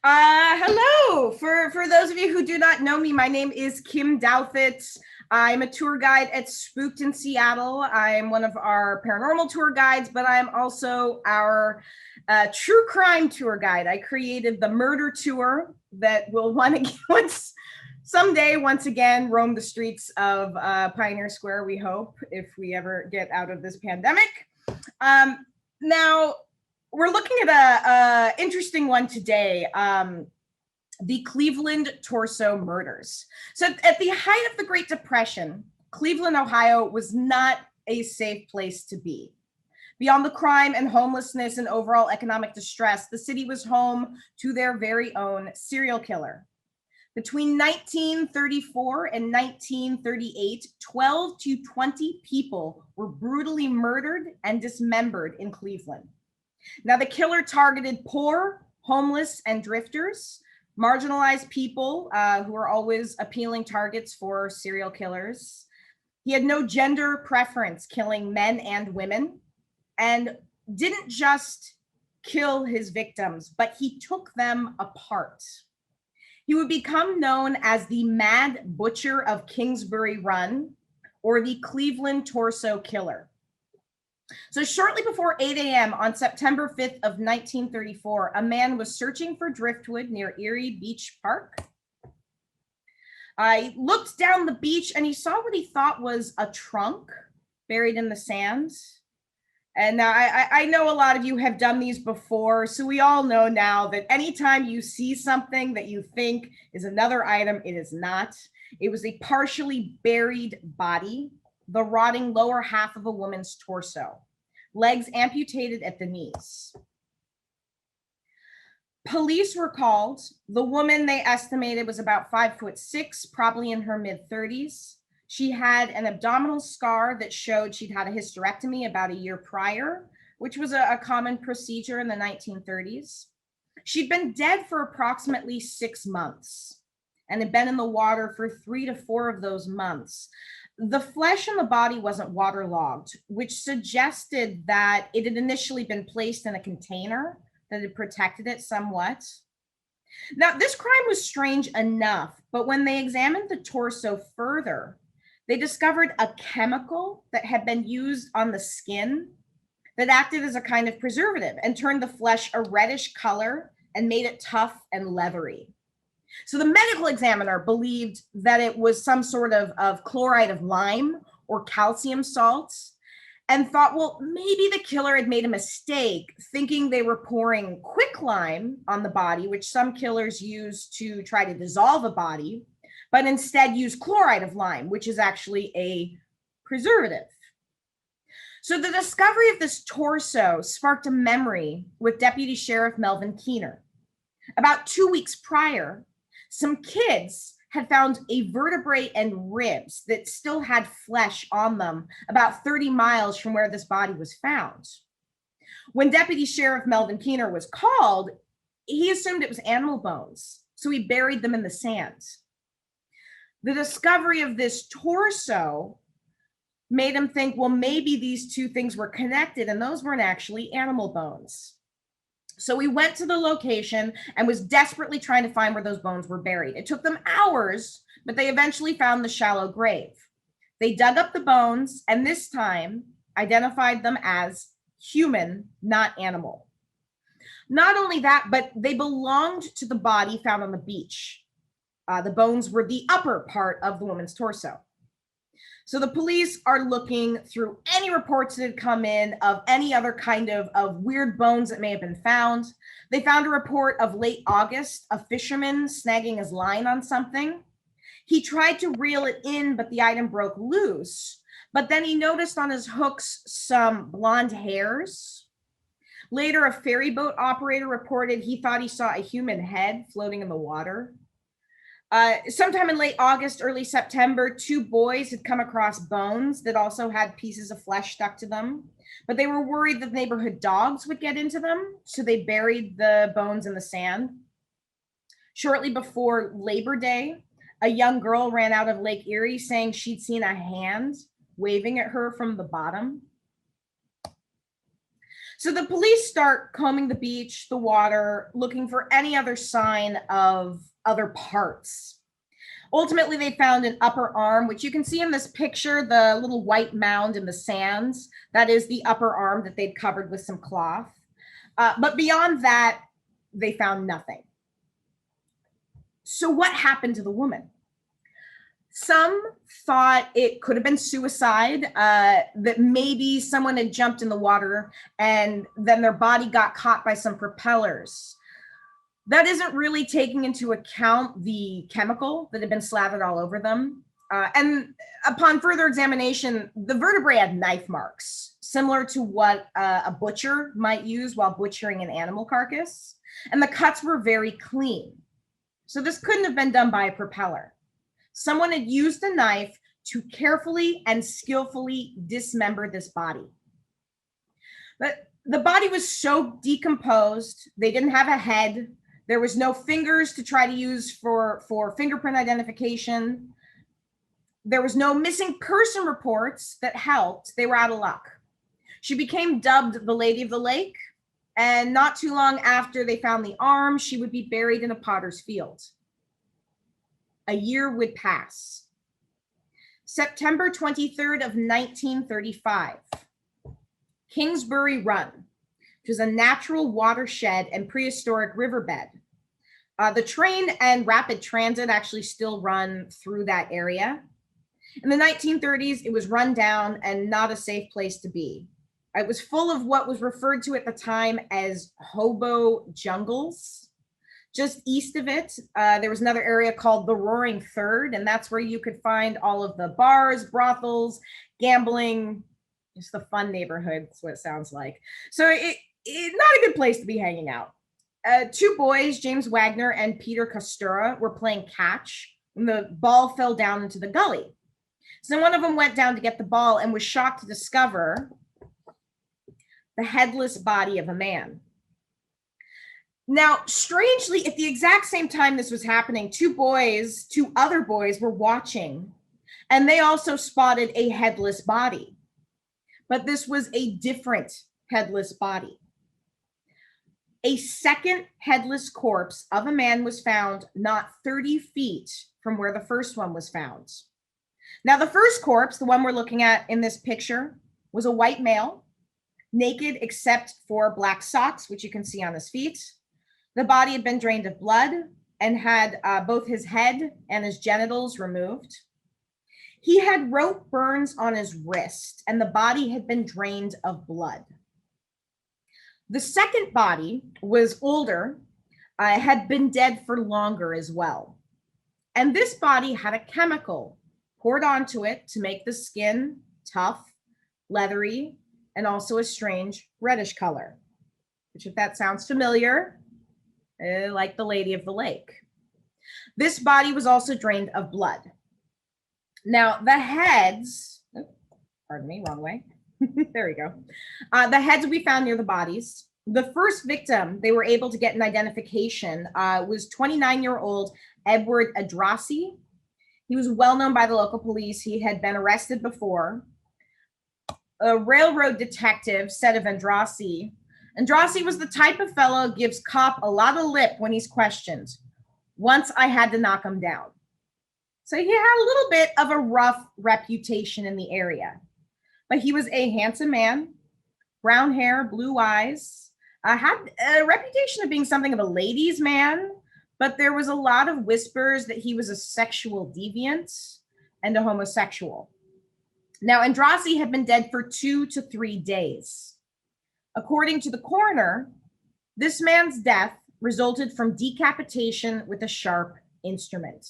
Hello. For those of you who do not know me, my name is Kim Douthit. I'm a tour guide at Spooked in Seattle. I'm one of our paranormal tour guides, but I'm also our true crime tour guide. I created the murder tour that will someday once again roam the streets of Pioneer Square. We hope, if we ever get out of this pandemic. Now, we're looking at a interesting one today. The Cleveland torso murders. So at the height of the Great Depression, Cleveland, Ohio was not a safe place to be. Beyond the crime and homelessness and overall economic distress, the city was home to their very own serial killer. Between 1934 and 1938, 12 to 20 people were brutally murdered and dismembered in Cleveland. Now, the killer targeted poor, homeless, and drifters, marginalized people who are always appealing targets for serial killers. He had no gender preference, killing men and women, and didn't just kill his victims, but he took them apart. He would become known as the Mad Butcher of Kingsbury Run, or the Cleveland Torso Killer. So shortly before 8 a.m. on September 5th of 1934, a man was searching for driftwood near Erie Beach Park. He looked down the beach and he saw what he thought was a trunk buried in the sand. And now I know a lot of you have done these before, so we all know now that anytime you see something that you think is another item, it is not. It was a partially buried body, the rotting lower half of a woman's torso, legs amputated at the knees. Police were called. The woman, they estimated, was about 5'6", probably in her mid-30s. She had an abdominal scar that showed she'd had a hysterectomy about a year prior, which was a common procedure in the 1930s. She'd been dead for approximately 6 months and had been in the water for 3 to 4 of those months. The flesh in the body wasn't waterlogged, which suggested that it had initially been placed in a container that had protected it somewhat. Now, this crime was strange enough, but when they examined the torso further, they discovered a chemical that had been used on the skin that acted as a kind of preservative and turned the flesh a reddish color and made it tough and leathery. So the medical examiner believed that it was some sort of chloride of lime or calcium salts, and thought, well, maybe the killer had made a mistake thinking they were pouring quicklime on the body, which some killers use to try to dissolve a body, but instead use chloride of lime, which is actually a preservative. So the discovery of this torso sparked a memory with Deputy Sheriff Melvin Keener. About 2 weeks prior, some kids had found a vertebrae and ribs that still had flesh on them about 30 miles from where this body was found. When Deputy Sheriff Melvin Keener was called, he assumed it was animal bones, so he buried them in the sand. The discovery of this torso made him think, well, maybe these two things were connected, and those weren't actually animal bones. So he went to the location and was desperately trying to find where those bones were buried. It took them hours, but they eventually found the shallow grave. They dug up the bones and this time identified them as human, not animal. Not only that, but they belonged to the body found on the beach. The bones were the upper part of the woman's torso. So the police are looking through any reports that had come in of any other kind of weird bones that may have been found. They found a report of late August, a fisherman snagging his line on something. He tried to reel it in, but the item broke loose. But then he noticed on his hooks some blonde hairs. Later, a ferry boat operator reported he thought he saw a human head floating in the water. Sometime in late August, early September, 2 boys had come across bones that also had pieces of flesh stuck to them, but they were worried that neighborhood dogs would get into them, so they buried the bones in the sand. Shortly before Labor Day, a young girl ran out of Lake Erie saying she'd seen a hand waving at her from the bottom. So the police start combing the beach, the water, looking for any other sign of other parts. Ultimately, they found an upper arm, which you can see in this picture, the little white mound in the sands. That is the upper arm that they'd covered with some cloth. But beyond that, they found nothing. So what happened to the woman? Some thought it could have been suicide, that maybe someone had jumped in the water and then their body got caught by some propellers. That isn't really taking into account the chemical that had been slathered all over them. And upon further examination, the vertebrae had knife marks, similar to what a butcher might use while butchering an animal carcass. And the cuts were very clean. So this couldn't have been done by a propeller. Someone had used a knife to carefully and skillfully dismember this body. But the body was so decomposed, they didn't have a head. There was no fingers to try to use for fingerprint identification. There was no missing person reports that helped. They were out of luck. She became dubbed the Lady of the Lake, and not too long after they found the arm, she would be buried in a potter's field. A year would pass. September 23rd of 1935, Kingsbury Run, which is a natural watershed and prehistoric riverbed. The train and rapid transit actually still run through that area. In the 1930s, it was run down and not a safe place to be. It was full of what was referred to at the time as hobo jungles. Just east of it, there was another area called the Roaring Third, and that's where you could find all of the bars, brothels, gambling, just the fun neighborhood. That's what it sounds like. So it not a good place to be hanging out. Two boys, James Wagner and Peter Costura, were playing catch when the ball fell down into the gully. So one of them went down to get the ball and was shocked to discover the headless body of a man. Now, strangely, at the exact same time this was happening, two other boys were watching, and they also spotted a headless body. But this was a different headless body. A second headless corpse of a man was found not 30 feet from where the first one was found. Now, the first corpse, the one we're looking at in this picture, was a white male, naked except for black socks, which you can see on his feet. The body had been drained of blood and had both his head and his genitals removed. He had rope burns on his wrist, and the body had been drained of blood. The second body was older, had been dead for longer as well. And this body had a chemical poured onto it to make the skin tough, leathery, and also a strange reddish color, which, if that sounds familiar, like the Lady of the Lake. This body was also drained of blood. Now, the heads, pardon me, wrong way. There we go. The heads we found near the bodies. The first victim they were able to get an identification was 29-year-old Edward Adrassi. He was well known by the local police. He had been arrested before. A railroad detective said of Adrassi was the type of fellow gives cop a lot of lip when he's questioned. Once I had to knock him down. So he had a little bit of a rough reputation in the area. But he was a handsome man, brown hair, blue eyes, had a reputation of being something of a ladies' man, but there was a lot of whispers that he was a sexual deviant and a homosexual. Now, Adrassi had been dead for 2 to 3 days. According to the coroner, this man's death resulted from decapitation with a sharp instrument.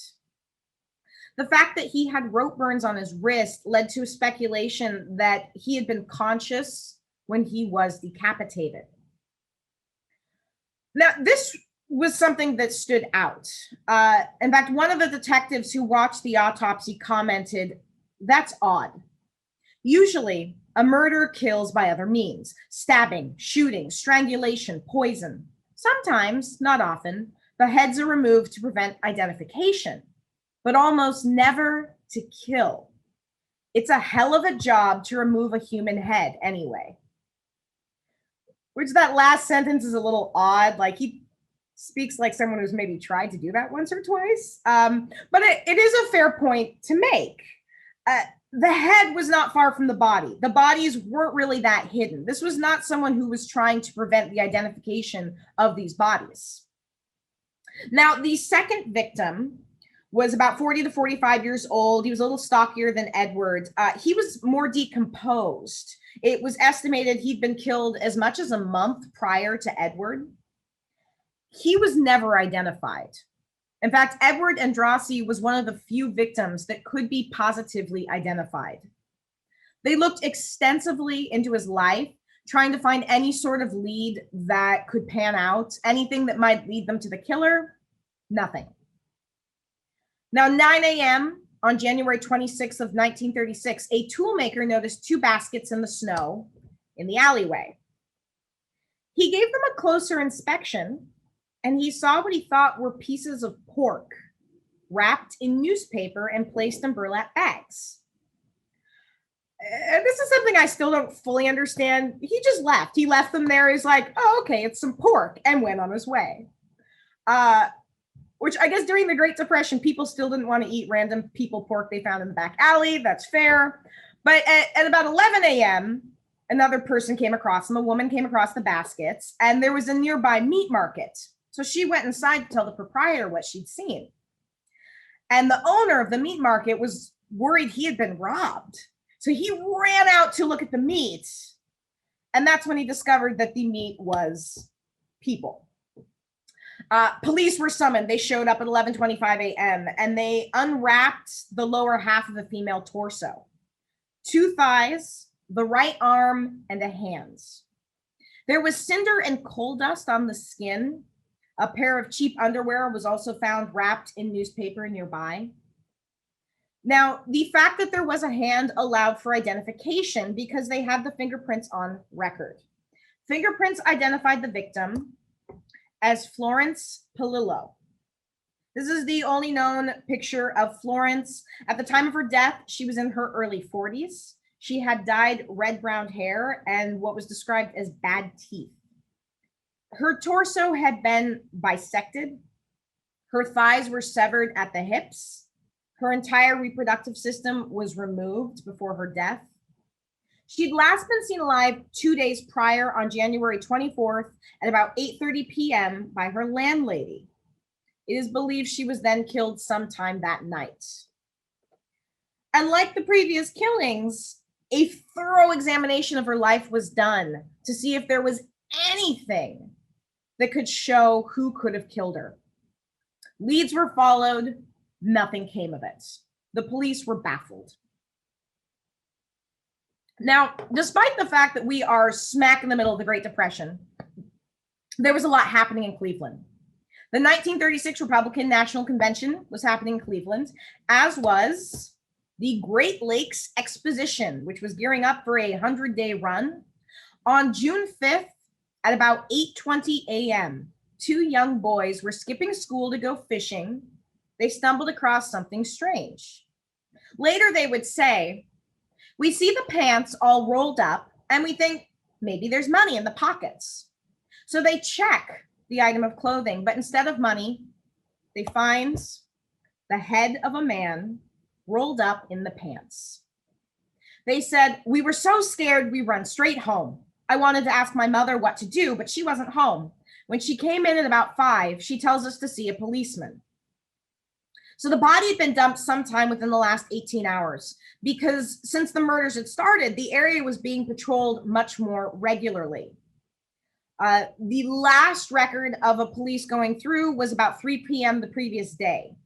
The fact that he had rope burns on his wrist led to a speculation that he had been conscious when he was decapitated. Now, this was something that stood out. In fact, one of the detectives who watched the autopsy commented, "That's odd. Usually, a murder kills by other means: stabbing, shooting, strangulation, poison. Sometimes, not often, the heads are removed to prevent identification, but almost never to kill. It's a hell of a job to remove a human head anyway." which that last sentence is a little odd. Like he speaks like someone who's maybe tried to do that once or twice. But it is a fair point to make. The head was not far from the body. The bodies weren't really that hidden. This was not someone who was trying to prevent the identification of these bodies. Now, the second victim was about 40 to 45 years old. He was a little stockier than Edward. He was more decomposed. It was estimated he'd been killed as much as a month prior to Edward. He was never identified. In fact, Edward Adrassi was one of the few victims that could be positively identified. They looked extensively into his life, trying to find any sort of lead that could pan out, anything that might lead them to the killer. Nothing. Now, 9 a.m. on January 26th of 1936, a toolmaker noticed two baskets in the snow in the alleyway. He gave them a closer inspection, and he saw what he thought were pieces of pork wrapped in newspaper and placed in burlap bags. This is something I still don't fully understand. He just left. He left them there. He's like, oh, okay, it's some pork, and went on his way. Which I guess during the Great Depression, people still didn't want to eat random people pork they found in the back alley. That's fair. But at about 11 a.m., another person came across them. A woman came across the baskets, and there was a nearby meat market. So she went inside to tell the proprietor what she'd seen. And the owner of the meat market was worried he had been robbed. So he ran out to look at the meat. And that's when he discovered that the meat was people. Police were summoned. They showed up at 11:25 a.m. and they unwrapped the lower half of the female torso. 2 thighs, the right arm, and a hand. There was cinder and coal dust on the skin. A pair of cheap underwear was also found wrapped in newspaper nearby. Now, the fact that there was a hand allowed for identification because they had the fingerprints on record. Fingerprints identified the victim as Florence Polillo. This is the only known picture of Florence. At the time of her death, she was in her early 40s. She had dyed red-brown hair and what was described as bad teeth. Her torso had been bisected. Her thighs were severed at the hips. Her entire reproductive system was removed before her death. She'd last been seen alive 2 days prior on January 24th at about 8:30 p.m. by her landlady. It is believed she was then killed sometime that night. And like the previous killings, a thorough examination of her life was done to see if there was anything that could show who could have killed her. Leads were followed. Nothing came of it. The police were baffled. Now, despite the fact that we are smack in the middle of the Great Depression, there was a lot happening in Cleveland. The 1936 Republican National Convention was happening in Cleveland, as was the Great Lakes Exposition, which was gearing up for a 100-day run. On June 5th, at about 8:20 a.m., 2 young boys were skipping school to go fishing. They stumbled across something strange. Later, they would say, we see the pants all rolled up and we think maybe there's money in the pockets. So they check the item of clothing, but instead of money, they find the head of a man rolled up in the pants. They said, we were so scared we run straight home. I wanted to ask my mother what to do, but she wasn't home. When she came in at about 5, she tells us to see a policeman. So the body had been dumped sometime within the last 18 hours because since the murders had started, the area was being patrolled much more regularly. The last record of a police going through was about 3 p.m. the previous day.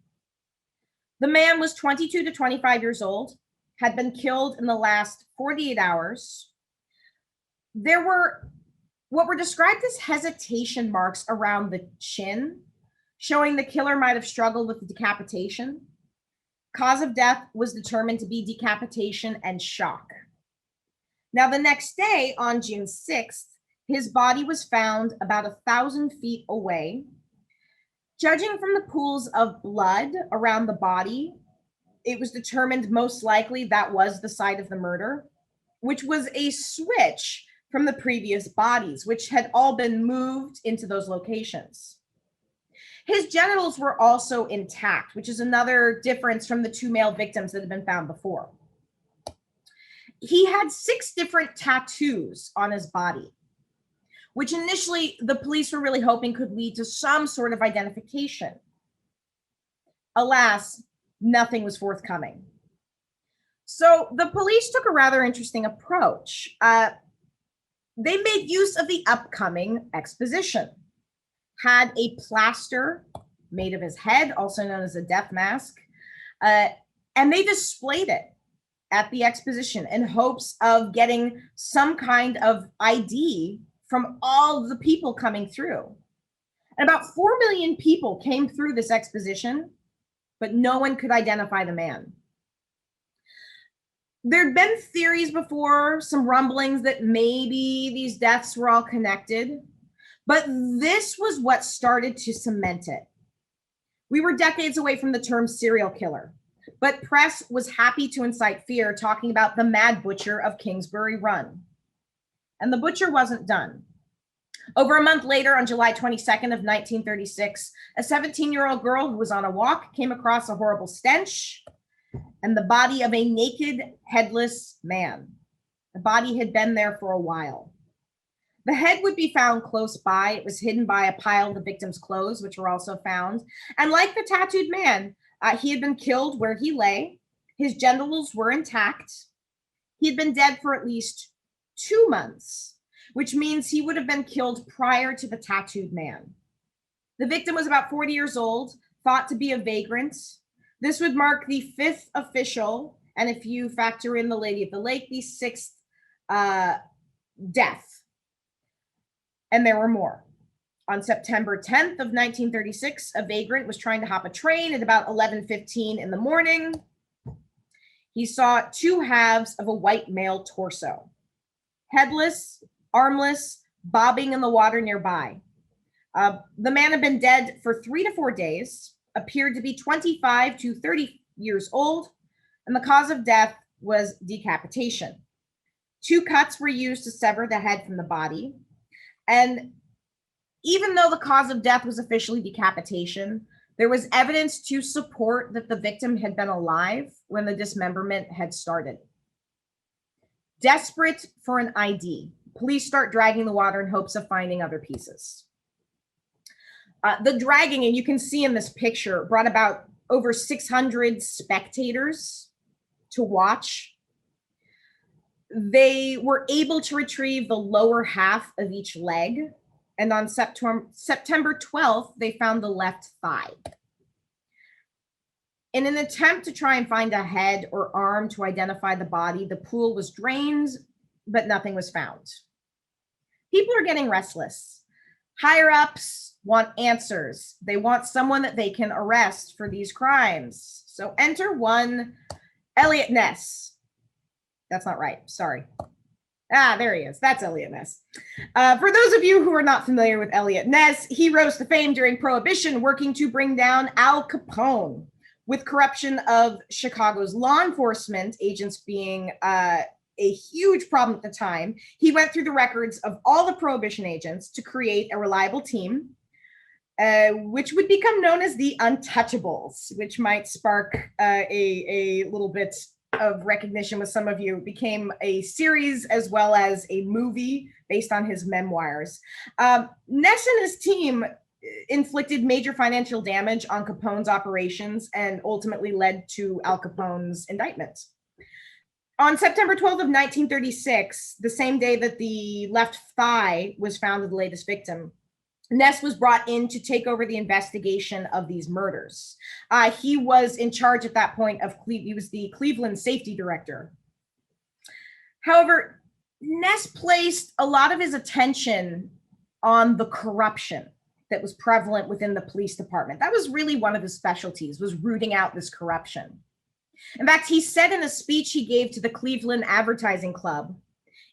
The man was 22 to 25 years old, had been killed in the last 48 hours. There were what were described as hesitation marks around the chin, showing the killer might have struggled with the decapitation. Cause of death was determined to be decapitation and shock. Now, the next day, on June 6th, his body was found about 1,000 feet away. Judging from the pools of blood around the body, it was determined most likely that was the site of the murder, which was a switch from the previous bodies, which had all been moved into those locations. His genitals were also intact, which is another difference from the 2 male victims that had been found before. He had 6 different tattoos on his body, which initially the police were really hoping could lead to some sort of identification. Alas, nothing was forthcoming. So the police took a rather interesting approach. They made use of the upcoming exposition, had a plaster made of his head, also known as a death mask, and they displayed it at the exposition in hopes of getting some kind of ID from all the people coming through. And about 4 million people came through this exposition, but no one could identify the man. There'd been theories before, some rumblings that maybe these deaths were all connected, but this was what started to cement it. We were decades away from the term serial killer, but press was happy to incite fear, talking about the mad butcher of Kingsbury Run. And the butcher wasn't done. Over a month later, on July 22nd of 1936, a 17-year-old girl who was on a walk came across a horrible stench and the body of a naked, headless man. The body had been there for a while. The head would be found close by. It was hidden by a pile of the victim's clothes, which were also found. And like the tattooed man, he had been killed where he lay. His genitals were intact. He had been dead for at least 2 months, which means he would have been killed prior to the tattooed man. The victim was about 40 years old, thought to be a vagrant. This would mark the 5th official, and if you factor in the lady at the lake, the 6th death. And there were more. On September 10th of 1936, a vagrant was trying to hop a train at about 11:15 in the morning. He saw 2 halves of a white male torso, headless, armless, bobbing in the water nearby. The man had been dead for 3 to 4 days, appeared to be 25 to 30 years old, and the cause of death was decapitation. 2 cuts were used to sever the head from the body. And even though the cause of death was officially decapitation, there was evidence to support that the victim had been alive when the dismemberment had started. Desperate for an ID, police start dragging the water in hopes of finding other pieces. The dragging, and you can see in this picture, brought about over 600 spectators to watch. They were able to retrieve the lower half of each leg, and on September 12th, they found the left thigh. In an attempt to try and find a head or arm to identify the body, the pool was drained, but nothing was found. People are getting restless. Higher ups want answers. They want someone that they can arrest for these crimes. So enter one Eliot Ness. That's not right. Sorry. There he is. That's Eliot Ness. For those of you who are not familiar with Eliot Ness, he rose to fame during Prohibition, working to bring down Al Capone, with corruption of Chicago's law enforcement agents being a huge problem at the time. He went through the records of all the Prohibition agents to create a reliable team, which would become known as the Untouchables, which might spark a little bit of recognition with some of you. It became a series as well as a movie based on his memoirs. Ness and his team inflicted major financial damage on Capone's operations and ultimately led to Al Capone's indictment. On September 12th of 1936, the same day that the left thigh was found of the latest victim, Ness was brought in to take over the investigation of these murders. He was in charge at that point of he was the Cleveland safety director. However, Ness placed a lot of his attention on the corruption that was prevalent within the police department. That was really one of his specialties, was rooting out this corruption. In fact, he said in a speech he gave to the Cleveland Advertising Club,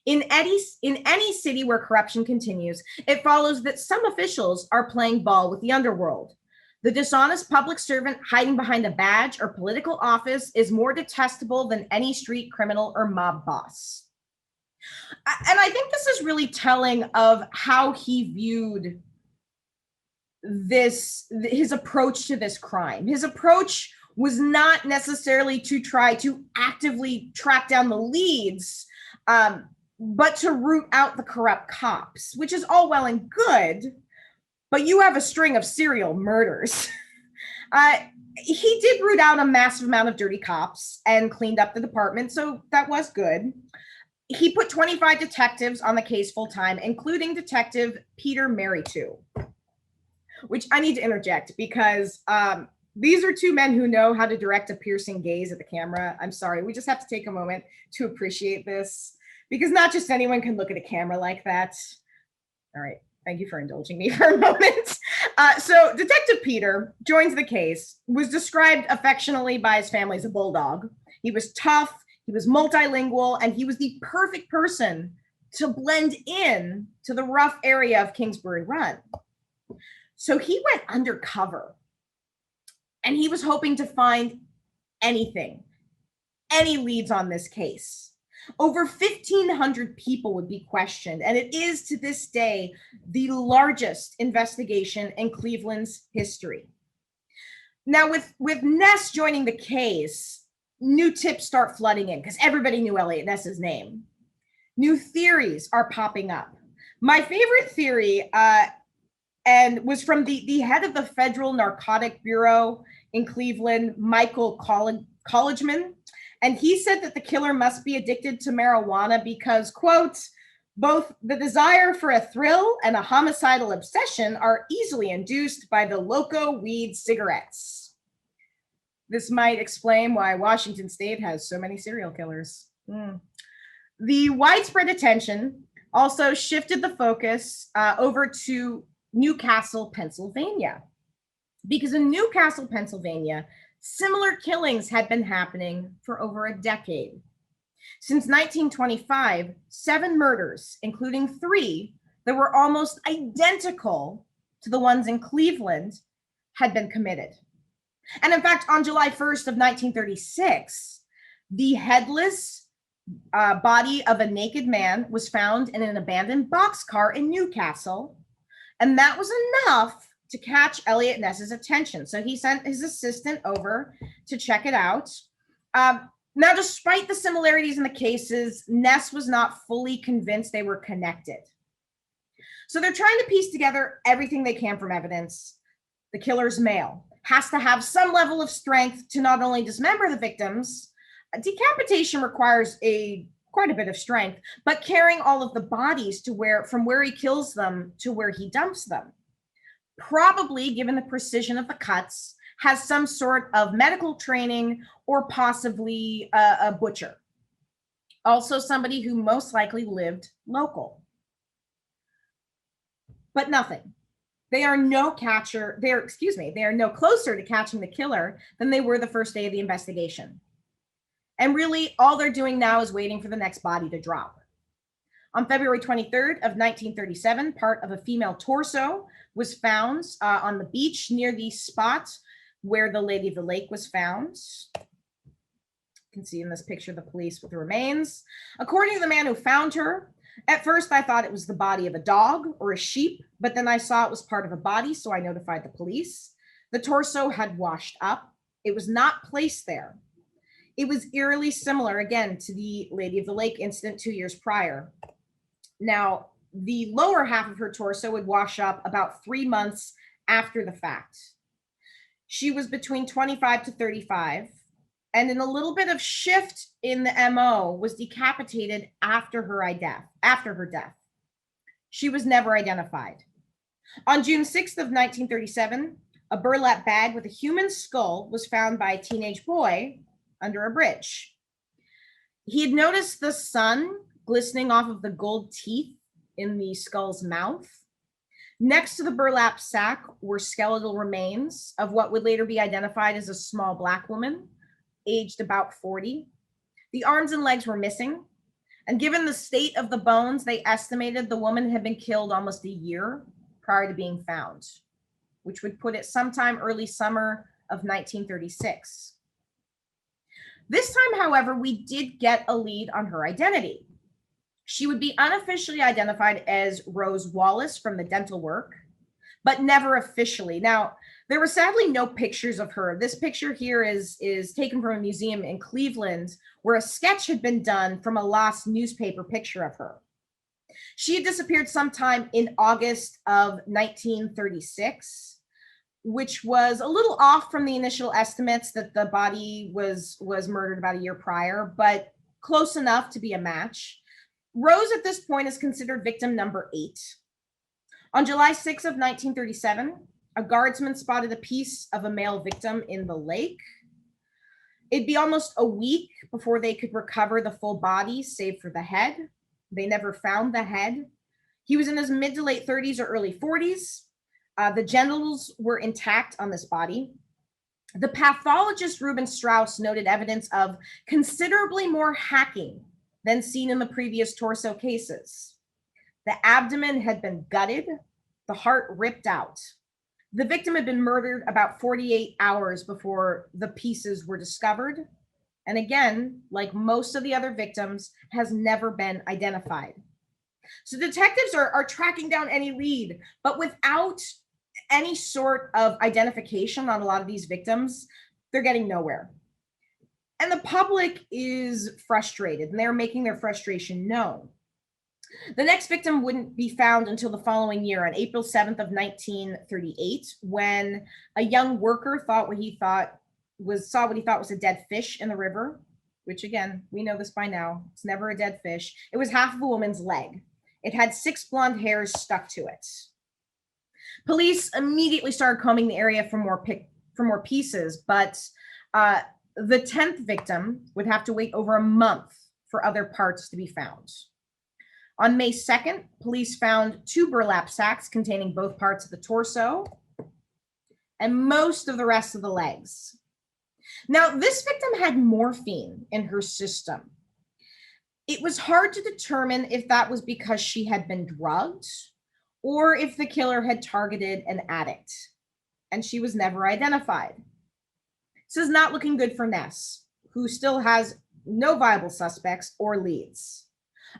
in any city where corruption continues, it follows that some officials are playing ball with the underworld. The dishonest public servant hiding behind a badge or political office is more detestable than any street criminal or mob boss. And I think this is really telling of how he viewed his approach to this crime. His approach was not necessarily to try to actively track down the leads, but to root out the corrupt cops, which is all well and good, but you have a string of serial murders. He did root out a massive amount of dirty cops and cleaned up the department, so that was good. He put 25 detectives on the case full time, including Detective Peter Merrithew, which I need to interject because these are two men who know how to direct a piercing gaze at the camera. I'm sorry, we just have to take a moment to appreciate this because not just anyone can look at a camera like that. All right, thank you for indulging me for a moment. So Detective Peter joins the case, was described affectionately by his family as a bulldog. He was tough, he was multilingual, and he was the perfect person to blend in to the rough area of Kingsbury Run. So he went undercover and he was hoping to find anything, any leads on this case. Over 1,500 people would be questioned, and it is to this day the largest investigation in Cleveland's history. Now, with Ness joining the case, new tips start flooding in because everybody knew Eliot Ness's name. New theories are popping up. My favorite theory and was from the head of the Federal Narcotic Bureau in Cleveland, Michael Collegeman. And he said that the killer must be addicted to marijuana because, quote, both the desire for a thrill and a homicidal obsession are easily induced by the loco weed cigarettes. This might explain why Washington State has so many serial killers. The widespread attention also shifted the focus over to Newcastle, Pennsylvania. Because in Newcastle, Pennsylvania, similar killings had been happening for over a decade. Since 1925, 7 murders, including 3 that were almost identical to the ones in Cleveland, had been committed. And in fact, on July 1st of 1936, the headless body of a naked man was found in an abandoned boxcar in Newcastle. And that was enough to catch Eliot Ness's attention. So he sent his assistant over to check it out. Now, despite the similarities in the cases, Ness was not fully convinced they were connected. So they're trying to piece together everything they can from evidence. The killer's male, has to have some level of strength to not only dismember the victims. Decapitation requires quite a bit of strength, but carrying all of the bodies from where he kills them to where he dumps them. Probably, given the precision of the cuts, has some sort of medical training or possibly a butcher. Also somebody who most likely lived local. But nothing. They are no closer to catching the killer than they were the first day of the investigation. And really, all they're doing now is waiting for the next body to drop. On February 23rd of 1937, part of a female torso was found on the beach near the spot where the Lady of the Lake was found. You can see in this picture the police with the remains. According to the man who found her, at first I thought it was the body of a dog or a sheep, but then I saw it was part of a body, so I notified the police. The torso had washed up. It was not placed there. It was eerily similar, again, to the Lady of the Lake incident 2 years prior. Now, the lower half of her torso would wash up about 3 months after the fact. She was between 25 to 35, and in a little bit of shift in the MO, was decapitated after her death. She was never identified. On June 6th of 1937, a burlap bag with a human skull was found by a teenage boy under a bridge. He had noticed the sun glistening off of the gold teeth in the skull's mouth. Next to the burlap sack were skeletal remains of what would later be identified as a small Black woman, aged about 40. The arms and legs were missing, and given the state of the bones, they estimated the woman had been killed almost a year prior to being found, which would put it sometime early summer of 1936. This time, however, we did get a lead on her identity. She would be unofficially identified as Rose Wallace from the dental work, but never officially. Now, there were sadly no pictures of her. This picture here is taken from a museum in Cleveland where a sketch had been done from a lost newspaper picture of her. She had disappeared sometime in August of 1936, which was a little off from the initial estimates that the body was murdered about a year prior, but close enough to be a match. Rose at this point is considered victim number 8. On July 6th of 1937, a guardsman spotted a piece of a male victim in the lake. It'd be almost a week before they could recover the full body, save for the head. They never found the head. He was in his mid to late 30s or early 40s. The genitals were intact on this body. The pathologist Ruben Strauss noted evidence of considerably more hacking than seen in the previous torso cases. The abdomen had been gutted, the heart ripped out. The victim had been murdered about 48 hours before the pieces were discovered. And again, like most of the other victims, has never been identified. So detectives are tracking down any lead, but without any sort of identification on a lot of these victims, they're getting nowhere. And the public is frustrated, and they're making their frustration known. The next victim wouldn't be found until the following year, on April 7th of 1938, when a young worker saw what he thought was a dead fish in the river, which again, we know this by now. It's never a dead fish. It was half of a woman's leg. It had 6 blonde hairs stuck to it. Police immediately started combing the area for more pieces, but the 10th victim would have to wait over a month for other parts to be found. On May 2nd, police found 2 burlap sacks containing both parts of the torso and most of the rest of the legs. Now, this victim had morphine in her system. It was hard to determine if that was because she had been drugged or if the killer had targeted an addict, and she was never identified. This is not looking good for Ness, who still has no viable suspects or leads.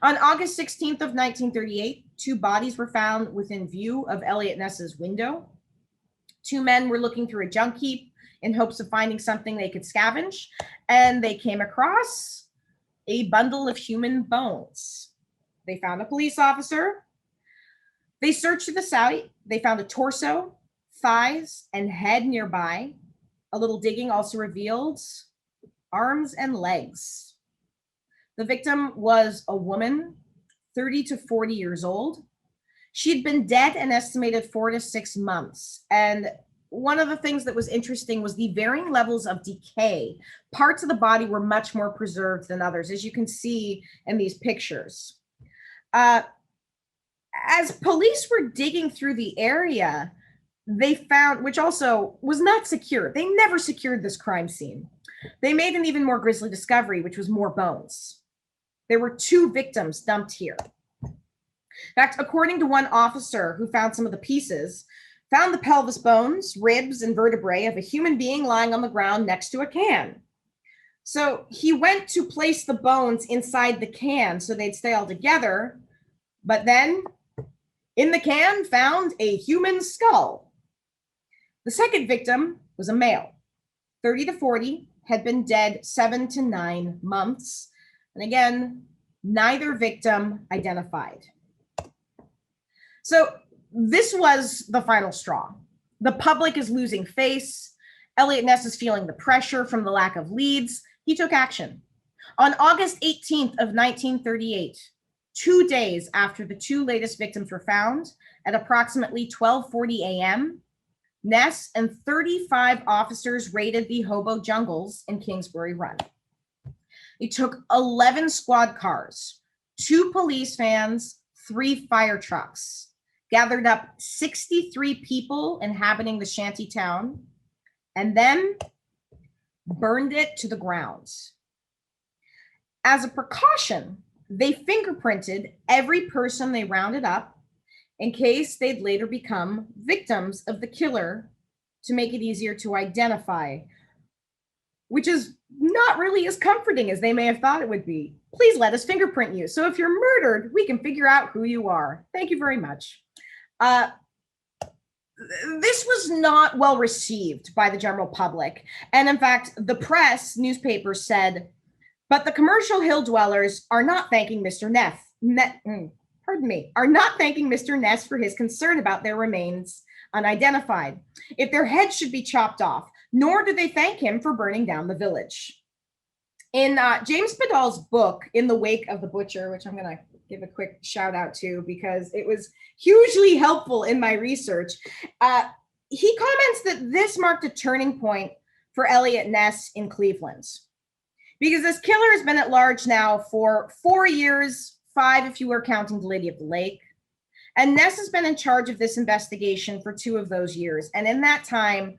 On August 16th of 1938, 2 bodies were found within view of Eliot Ness's window. 2 men were looking through a junk heap in hopes of finding something they could scavenge, and they came across a bundle of human bones. They found a police officer. They searched the site. They found a torso, thighs, and head nearby. A little digging also revealed arms and legs. The victim was a woman, 30 to 40 years old. She'd been dead an estimated 4 to 6 months. And one of the things that was interesting was the varying levels of decay. Parts of the body were much more preserved than others, as you can see in these pictures. As police were digging through the area, they found, which also was not secure. They never secured this crime scene. They made an even more grisly discovery, which was more bones. There were 2 victims dumped here. In fact, according to one officer who found some of the pieces, found the pelvis bones, ribs, and vertebrae of a human being lying on the ground next to a can. So he went to place the bones inside the can so they'd stay all together, but then in the can found a human skull. The second victim was a male, 30 to 40, had been dead 7 to 9 months. And again, neither victim identified. So this was the final straw. The public is losing face. Eliot Ness is feeling the pressure from the lack of leads. He took action. On August 18th of 1938, 2 days after the 2 latest victims were found, at approximately 12:40 a.m., Ness and 35 officers raided the Hobo Jungles in Kingsbury Run. It took 11 squad cars, 2 police vans, 3 fire trucks, gathered up 63 people inhabiting the shanty town, and then burned it to the ground. As a precaution, they fingerprinted every person they rounded up in case they'd later become victims of the killer, to make it easier to identify. which is not really as comforting as they may have thought it would be. Please let us fingerprint you. So if you're murdered, we can figure out who you are. Thank you very much. This was not well received by the general public. And in fact, the press, newspapers said, but the commercial hill dwellers are not thanking Mr. Are not thanking Mr. Ness for his concern about their remains unidentified, if their heads should be chopped off, nor do they thank him for burning down the village. In James Badal's book, In the Wake of the Butcher, which I'm going to give a quick shout out to because it was hugely helpful in my research, he comments that this marked a turning point for Eliot Ness in Cleveland. Because this killer has been at large now for 4 years, 5 if you were counting the Lady of the Lake. And Ness has been in charge of this investigation for 2 of those years. And in that time,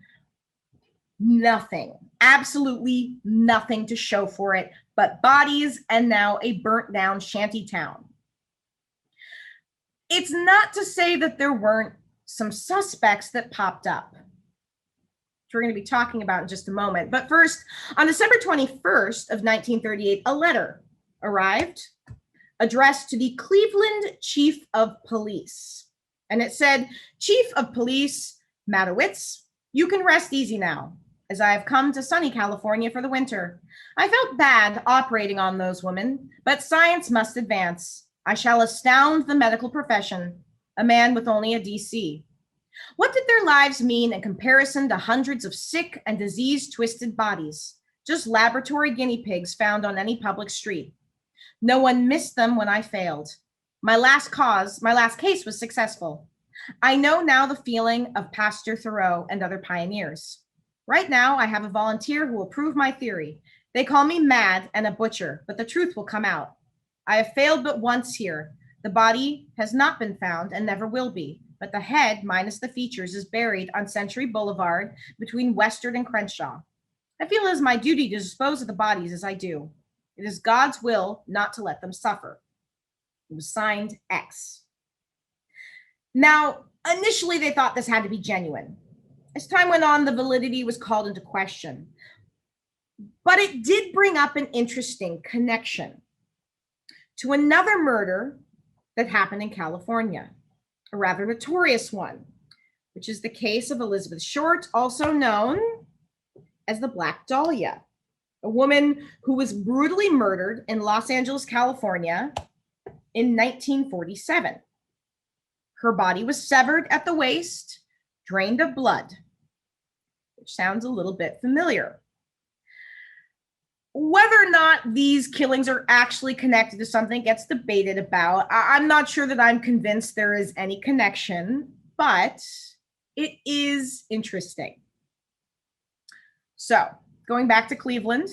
nothing, absolutely nothing to show for it but bodies and now a burnt down shanty town. It's not to say that there weren't some suspects that popped up, which we're going to be talking about in just a moment. But first, on December 21st of 1938, a letter arrived addressed to the Cleveland Chief of Police. And it said, Chief of Police Matowitz, you can rest easy now, as I have come to sunny California for the winter. I felt bad operating on those women, but science must advance. I shall astound the medical profession, a man with only a DC. What did their lives mean in comparison to hundreds of sick and disease-twisted bodies? Just laboratory guinea pigs found on any public street. No one missed them when I failed. My last case was successful. I know now the feeling of Pastor Thoreau and other pioneers. Right now, I have a volunteer who will prove my theory. They call me mad and a butcher, but the truth will come out. I have failed but once here. The body has not been found and never will be, but the head, minus the features, is buried on Century Boulevard between Western and Crenshaw. I feel it is my duty to dispose of the bodies as I do. It is God's will not to let them suffer. It was signed X. Now, initially they thought this had to be genuine. As time went on, the validity was called into question. But it did bring up an interesting connection to another murder that happened in California, a rather notorious one, which is the case of Elizabeth Short, also known as the Black Dahlia, a woman who was brutally murdered in Los Angeles, California in 1947. Her body was severed at the waist, drained of blood, which sounds a little bit familiar. Whether or not these killings are actually connected to something gets debated about. I'm not sure that I'm convinced there is any connection, but it is interesting. So, going back to Cleveland,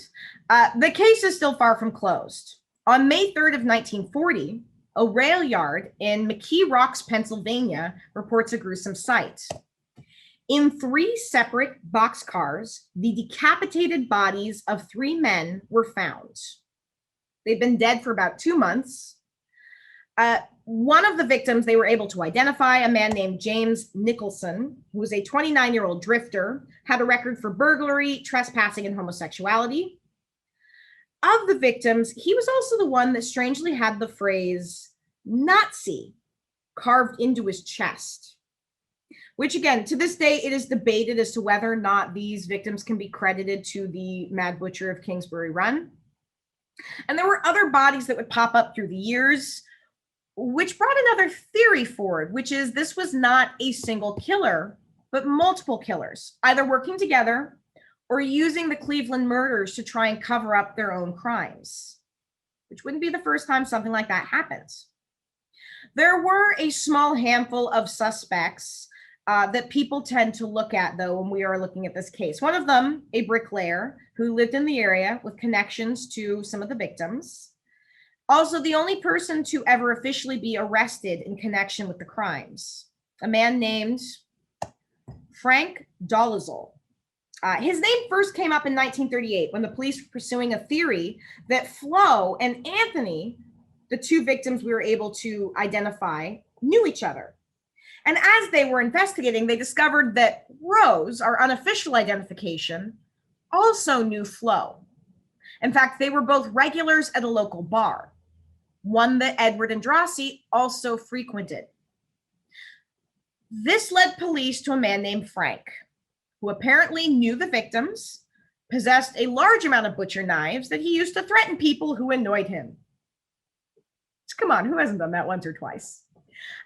the case is still far from closed. On May 3rd of 1940, a rail yard in McKee Rocks, Pennsylvania, reports a gruesome sight. In 3 separate boxcars, the decapitated bodies of 3 men were found. They've been dead for about 2 months. One of the victims they were able to identify, a man named James Nicholson, who was a 29-year-old drifter, had a record for burglary, trespassing, and homosexuality. Of the victims, he was also the one that strangely had the phrase Nazi carved into his chest, which again, to this day, it is debated as to whether or not these victims can be credited to the Mad Butcher of Kingsbury Run. And there were other bodies that would pop up through the years, which brought another theory forward, which is this was not a single killer, but multiple killers, either working together or using the Cleveland murders to try and cover up their own crimes, which wouldn't be the first time something like that happens. There were a small handful of suspects that people tend to look at, though, when we are looking at this case. One of them, a bricklayer who lived in the area with connections to some of the victims. Also, the only person to ever officially be arrested in connection with the crimes, a man named Frank Dolezal. His name first came up in 1938 when the police were pursuing a theory that Flo and Anthony, the 2 victims we were able to identify, knew each other. And as they were investigating, they discovered that Rose, our unofficial identification, also knew Flo. In fact, they were both regulars at a local bar, one that Edward Adrassi also frequented. This led police to a man named Frank, who apparently knew the victims, possessed a large amount of butcher knives that he used to threaten people who annoyed him. Come on, who hasn't done that once or twice?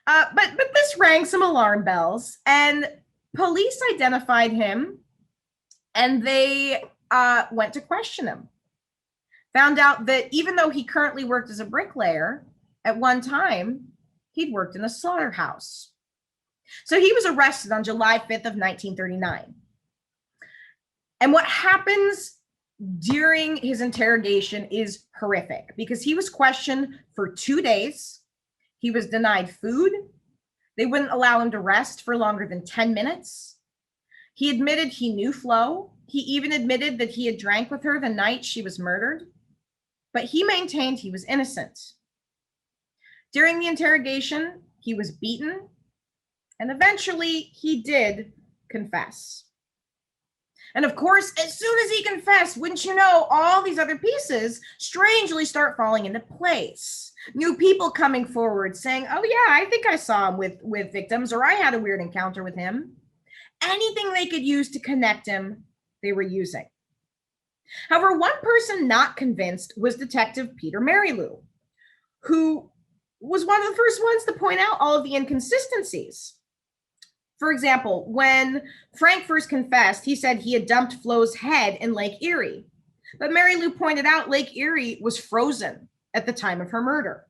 But this rang some alarm bells, and police identified him, and they went to question him. Found out that even though he currently worked as a bricklayer, at one time, he'd worked in a slaughterhouse. So he was arrested on July 5th of 1939. And what happens during his interrogation is horrific because he was questioned for 2 days. He was denied food. They wouldn't allow him to rest for longer than 10 minutes. He admitted he knew Flo. He even admitted that he had drank with her the night she was murdered, but he maintained he was innocent. During the interrogation, he was beaten, and eventually he did confess. And of course, as soon as he confessed, wouldn't you know, all these other pieces strangely start falling into place. New people coming forward saying, oh yeah, I think I saw him with victims, or I had a weird encounter with him. Anything they could use to connect him, they were using. However, one person not convinced was Detective Peter Marylou, who was one of the first ones to point out all of the inconsistencies. For example, when Frank first confessed, he said he had dumped Flo's head in Lake Erie. But Marylou pointed out Lake Erie was frozen at the time of her murder.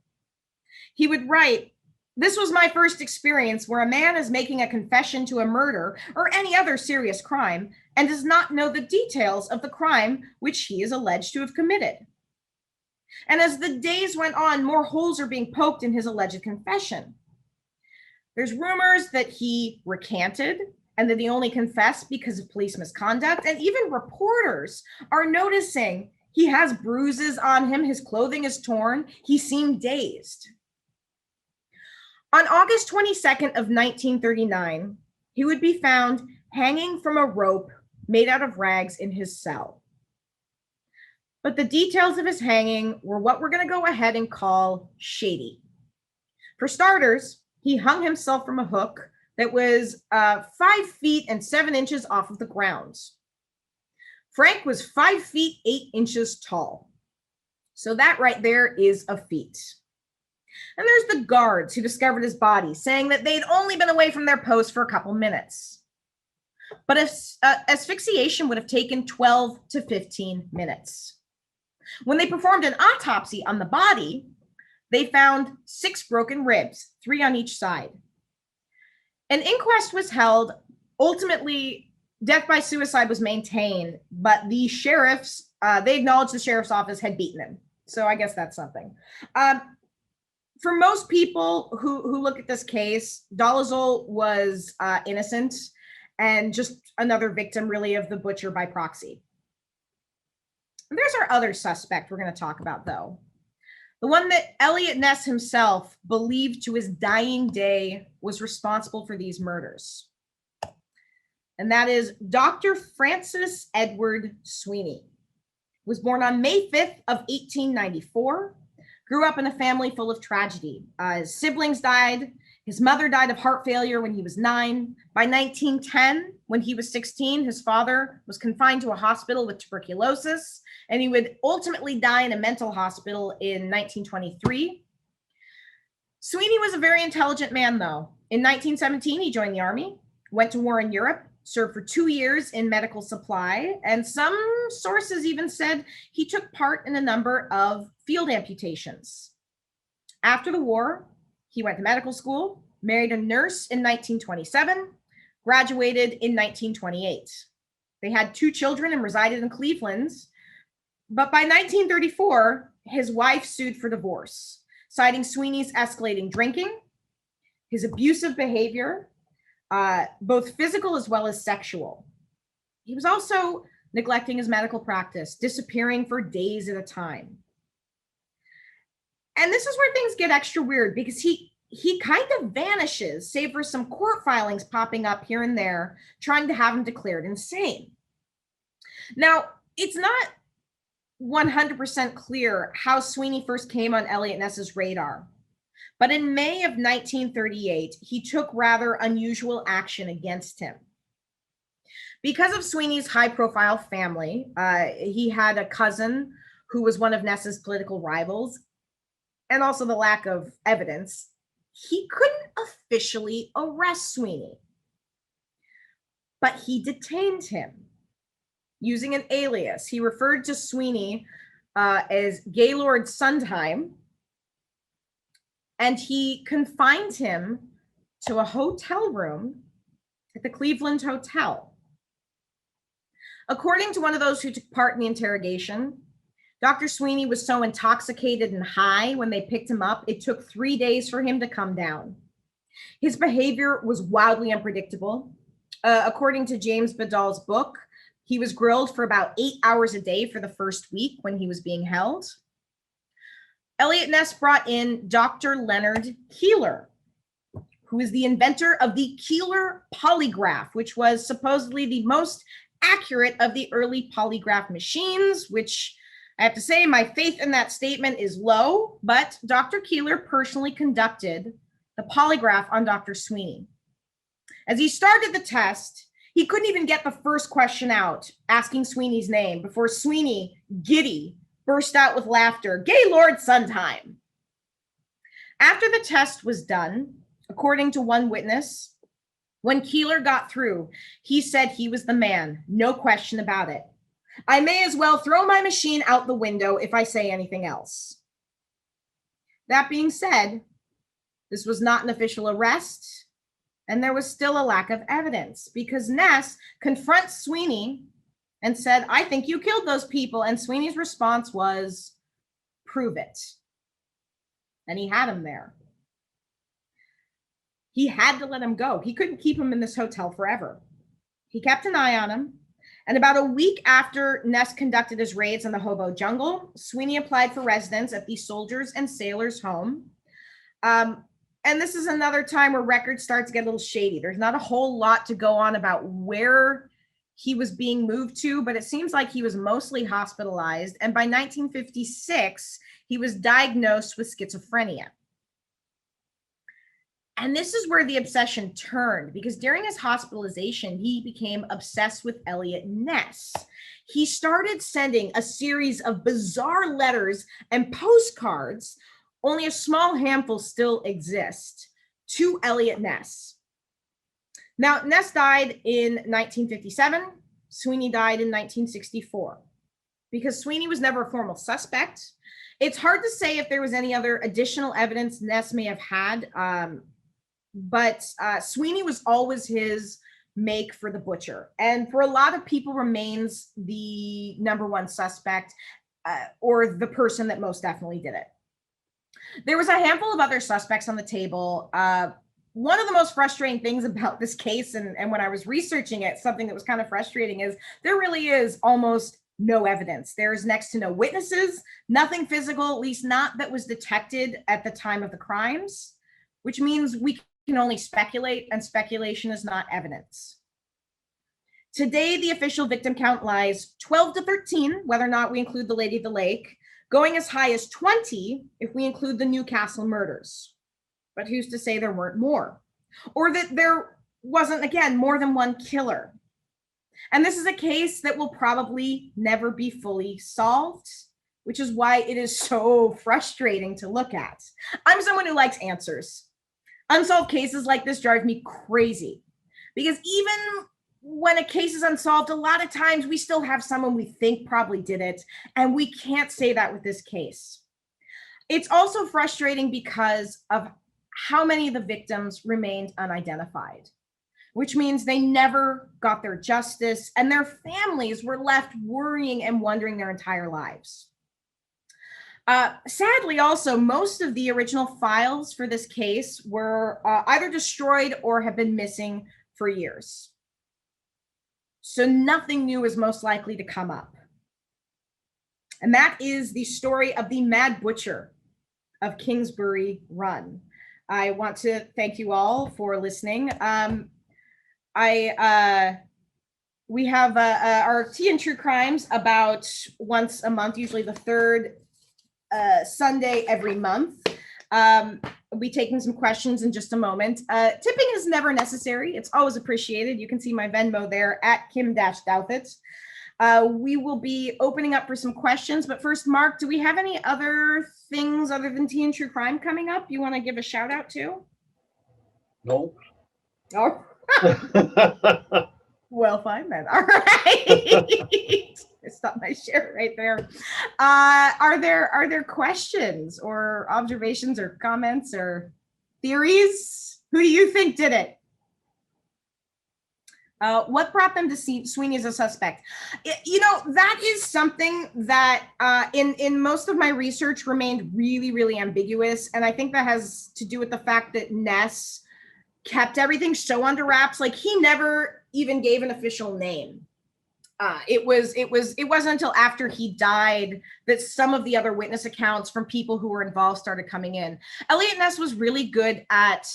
He would write, "This was my first experience where a man is making a confession to a murder or any other serious crime and does not know the details of the crime which he is alleged to have committed." And as the days went on, more holes are being poked in his alleged confession. There's rumors that he recanted and that he only confessed because of police misconduct. And even reporters are noticing he has bruises on him. His clothing is torn. He seemed dazed. On August 22nd of 1939, he would be found hanging from a rope made out of rags in his cell. But the details of his hanging were what we're going to go ahead and call shady. For starters, he hung himself from a hook that was 5 feet and 7 inches off of the ground. Frank was 5 feet 8 inches tall. So that right there is a feat. And there's the guards who discovered his body, saying that they'd only been away from their post for a couple minutes. But asphyxiation would have taken 12 to 15 minutes. When they performed an autopsy on the body, they found 6 broken ribs, 3 on each side. An inquest was held. Ultimately, death by suicide was maintained, but the sheriffs, they acknowledged the sheriff's office had beaten him. So I guess that's something. For most people who look at this case, Dolezal was innocent and just another victim, really, of the butcher by proxy. And there's our other suspect we're going to talk about, though. The one that Eliot Ness himself believed to his dying day was responsible for these murders. And that is Dr. Francis Edward Sweeney. He was born on May 5th of 1894, grew up in a family full of tragedy. His siblings died. His mother died of heart failure when he was 9. By 1910, when he was 16, his father was confined to a hospital with tuberculosis, and he would ultimately die in a mental hospital in 1923. Sweeney was a very intelligent man, though. In 1917, he joined the army, went to war in Europe, served for 2 years in medical supply, and some sources even said he took part in a number of field amputations. After the war, he went to medical school, married a nurse in 1927, graduated in 1928. They had 2 children and resided in Cleveland. But by 1934, his wife sued for divorce, citing Sweeney's escalating drinking, his abusive behavior, both physical as well as sexual. He was also neglecting his medical practice, disappearing for days at a time. And this is where things get extra weird because he kind of vanishes, save for some court filings popping up here and there, trying to have him declared insane. Now, it's not 100% clear how Sweeney first came on Eliot Ness's radar, but in May of 1938, he took rather unusual action against him. Because of Sweeney's high-profile family, he had a cousin who was one of Ness's political rivals, and also the lack of evidence, he couldn't officially arrest Sweeney. But he detained him using an alias. He referred to Sweeney as Gaylord Sondheim, and he confined him to a hotel room at the Cleveland Hotel. According to one of those who took part in the interrogation, Dr. Sweeney was so intoxicated and high when they picked him up, it took 3 days for him to come down. His behavior was wildly unpredictable. According to James Badal's book, he was grilled for about 8 hours a day for the first week when he was being held. Eliot Ness brought in Dr. Leonard Keeler, who is the inventor of the Keeler polygraph, which was supposedly the most accurate of the early polygraph machines, which I have to say my faith in that statement is low, but Dr. Keeler personally conducted the polygraph on Dr. Sweeney. As he started the test, he couldn't even get the first question out, asking Sweeney's name, before Sweeney, giddy, burst out with laughter, "Gaylord Sondheim." After the test was done, according to one witness, when Keeler got through, he said he was the man, no question about it. "I may as well throw my machine out the window if I say anything else." That being said, this was not an official arrest, and there was still a lack of evidence because Ness confronts Sweeney and said, "I think you killed those people." And Sweeney's response was, "Prove it." And he had him there. He had to let him go. He couldn't keep him in this hotel forever. He kept an eye on him. And about a week after Ness conducted his raids on the Hobo Jungle, Sweeney applied for residence at the Soldiers and Sailors Home. And this is another time where records start to get a little shady. There's not a whole lot to go on about where he was being moved to, but it seems like he was mostly hospitalized. And by 1956, he was diagnosed with schizophrenia. And this is where the obsession turned, because during his hospitalization, he became obsessed with Eliot Ness. He started sending a series of bizarre letters and postcards, only a small handful still exist, to Eliot Ness. Now, Ness died in 1957. Sweeney died in 1964. Because Sweeney was never a formal suspect, it's hard to say if there was any other additional evidence Ness may have had. But Sweeney was always his make for the butcher, and for a lot of people remains the number one suspect, or the person that most definitely did it. There was a handful of other suspects on the table. One of the most frustrating things about this case, and when I was researching it, something that was kind of frustrating, is there really is almost no evidence. There's next to no witnesses, nothing physical, at least not that was detected at the time of the crimes, which means we can only speculate, and speculation is not evidence. Today, the official victim count lies 12 to 13, whether or not we include the Lady of the Lake, going as high as 20 if we include the Newcastle murders. But who's to say there weren't more? Or that there wasn't, again, more than one killer. And this is a case that will probably never be fully solved, which is why it is so frustrating to look at. I'm someone who likes answers. Unsolved cases like this drive me crazy, because even when a case is unsolved, a lot of times we still have someone we think probably did it, and we can't say that with this case. It's also frustrating because of how many of the victims remained unidentified, which means they never got their justice, and their families were left worrying and wondering their entire lives. Sadly, also, most of the original files for this case were either destroyed or have been missing for years. So nothing new is most likely to come up. And that is the story of the Mad Butcher of Kingsbury Run. I want to thank you all for listening. I we have our tea and true crimes about once a month, usually the third Sunday every month. I'll be taking some questions in just a moment. Tipping is never necessary. It's always appreciated. You can see my Venmo there at Kim-Douthit. We will be opening up for some questions, but first, Mark, do we have any other things other than tea and true crime coming up you want to give a shout out to? No. Oh. Well, fine then. All right. Stop my share right there. Are there questions or observations or comments or theories? Who do you think did it? What brought them to see Sweeney as a suspect? That is something that in most of my research remained really, really ambiguous. And I think that has to do with the fact that Ness kept everything so under wraps. Like, he never even gave an official name. It wasn't until after he died that some of the other witness accounts from people who were involved started coming in. Eliot Ness was really good at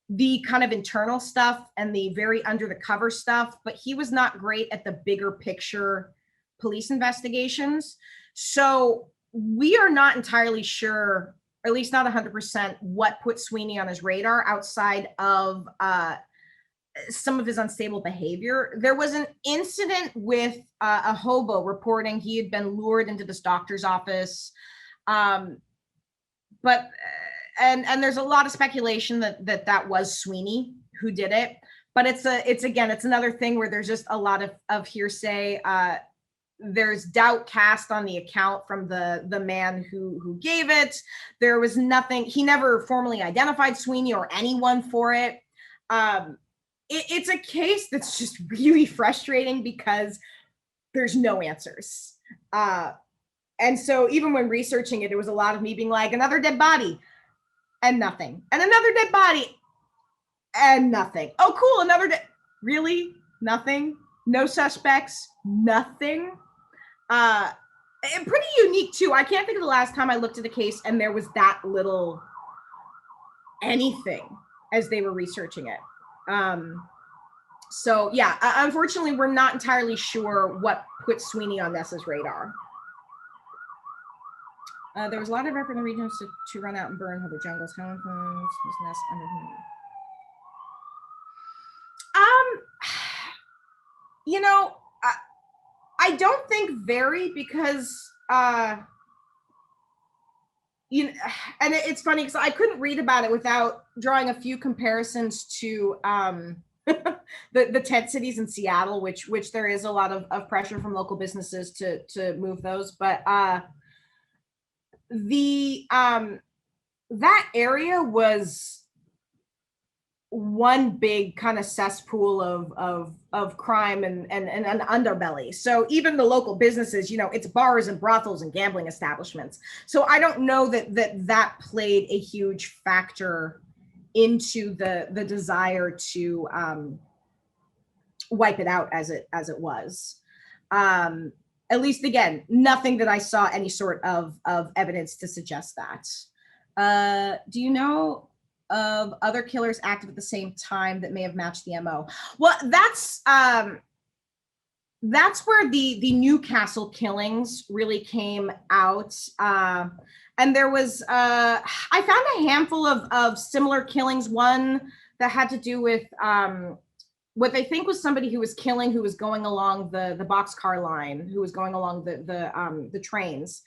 the kind of internal stuff and the very under the cover stuff, but he was not great at the bigger picture police investigations. So we are not entirely sure, or at least not 100%, what put Sweeney on his radar outside of some of his unstable behavior. There was an incident with a hobo reporting he had been lured into this doctor's office. But there's a lot of speculation that was Sweeney who did it. But it's another thing where there's just a lot of hearsay. There's doubt cast on the account from the man who gave it. There was nothing. He never formally identified Sweeney or anyone for it. It's a case that's just really frustrating because there's no answers. And so even when researching it, it was a lot of me being like, another dead body and nothing, and another dead body and nothing. Oh, cool. Really? Nothing? No suspects? Nothing? And pretty unique too. I can't think of the last time I looked at a case and there was that little anything as they were researching it. So yeah, unfortunately, we're not entirely sure what put Sweeney on Ness's radar. There was a lot of effort in the regions to run out and burn Hobo Jungle's home. Was Ness under him? I don't think very, because and it's funny because I couldn't read about it without drawing a few comparisons to the tent cities in Seattle, which there is a lot of pressure from local businesses to move those, but that area was one big kind of cesspool of crime and an underbelly. So even the local businesses, it's bars and brothels and gambling establishments. So I don't know that played a huge factor into the desire to wipe it out as it was. At least, again, nothing that I saw any sort of evidence to suggest that. Do you know of other killers active at the same time that may have matched the MO? Well, that's where the Newcastle Killings really came out. And there was, I found a handful of similar killings. One that had to do with what they think was somebody who was killing, who was going along the boxcar line, who was going along the trains.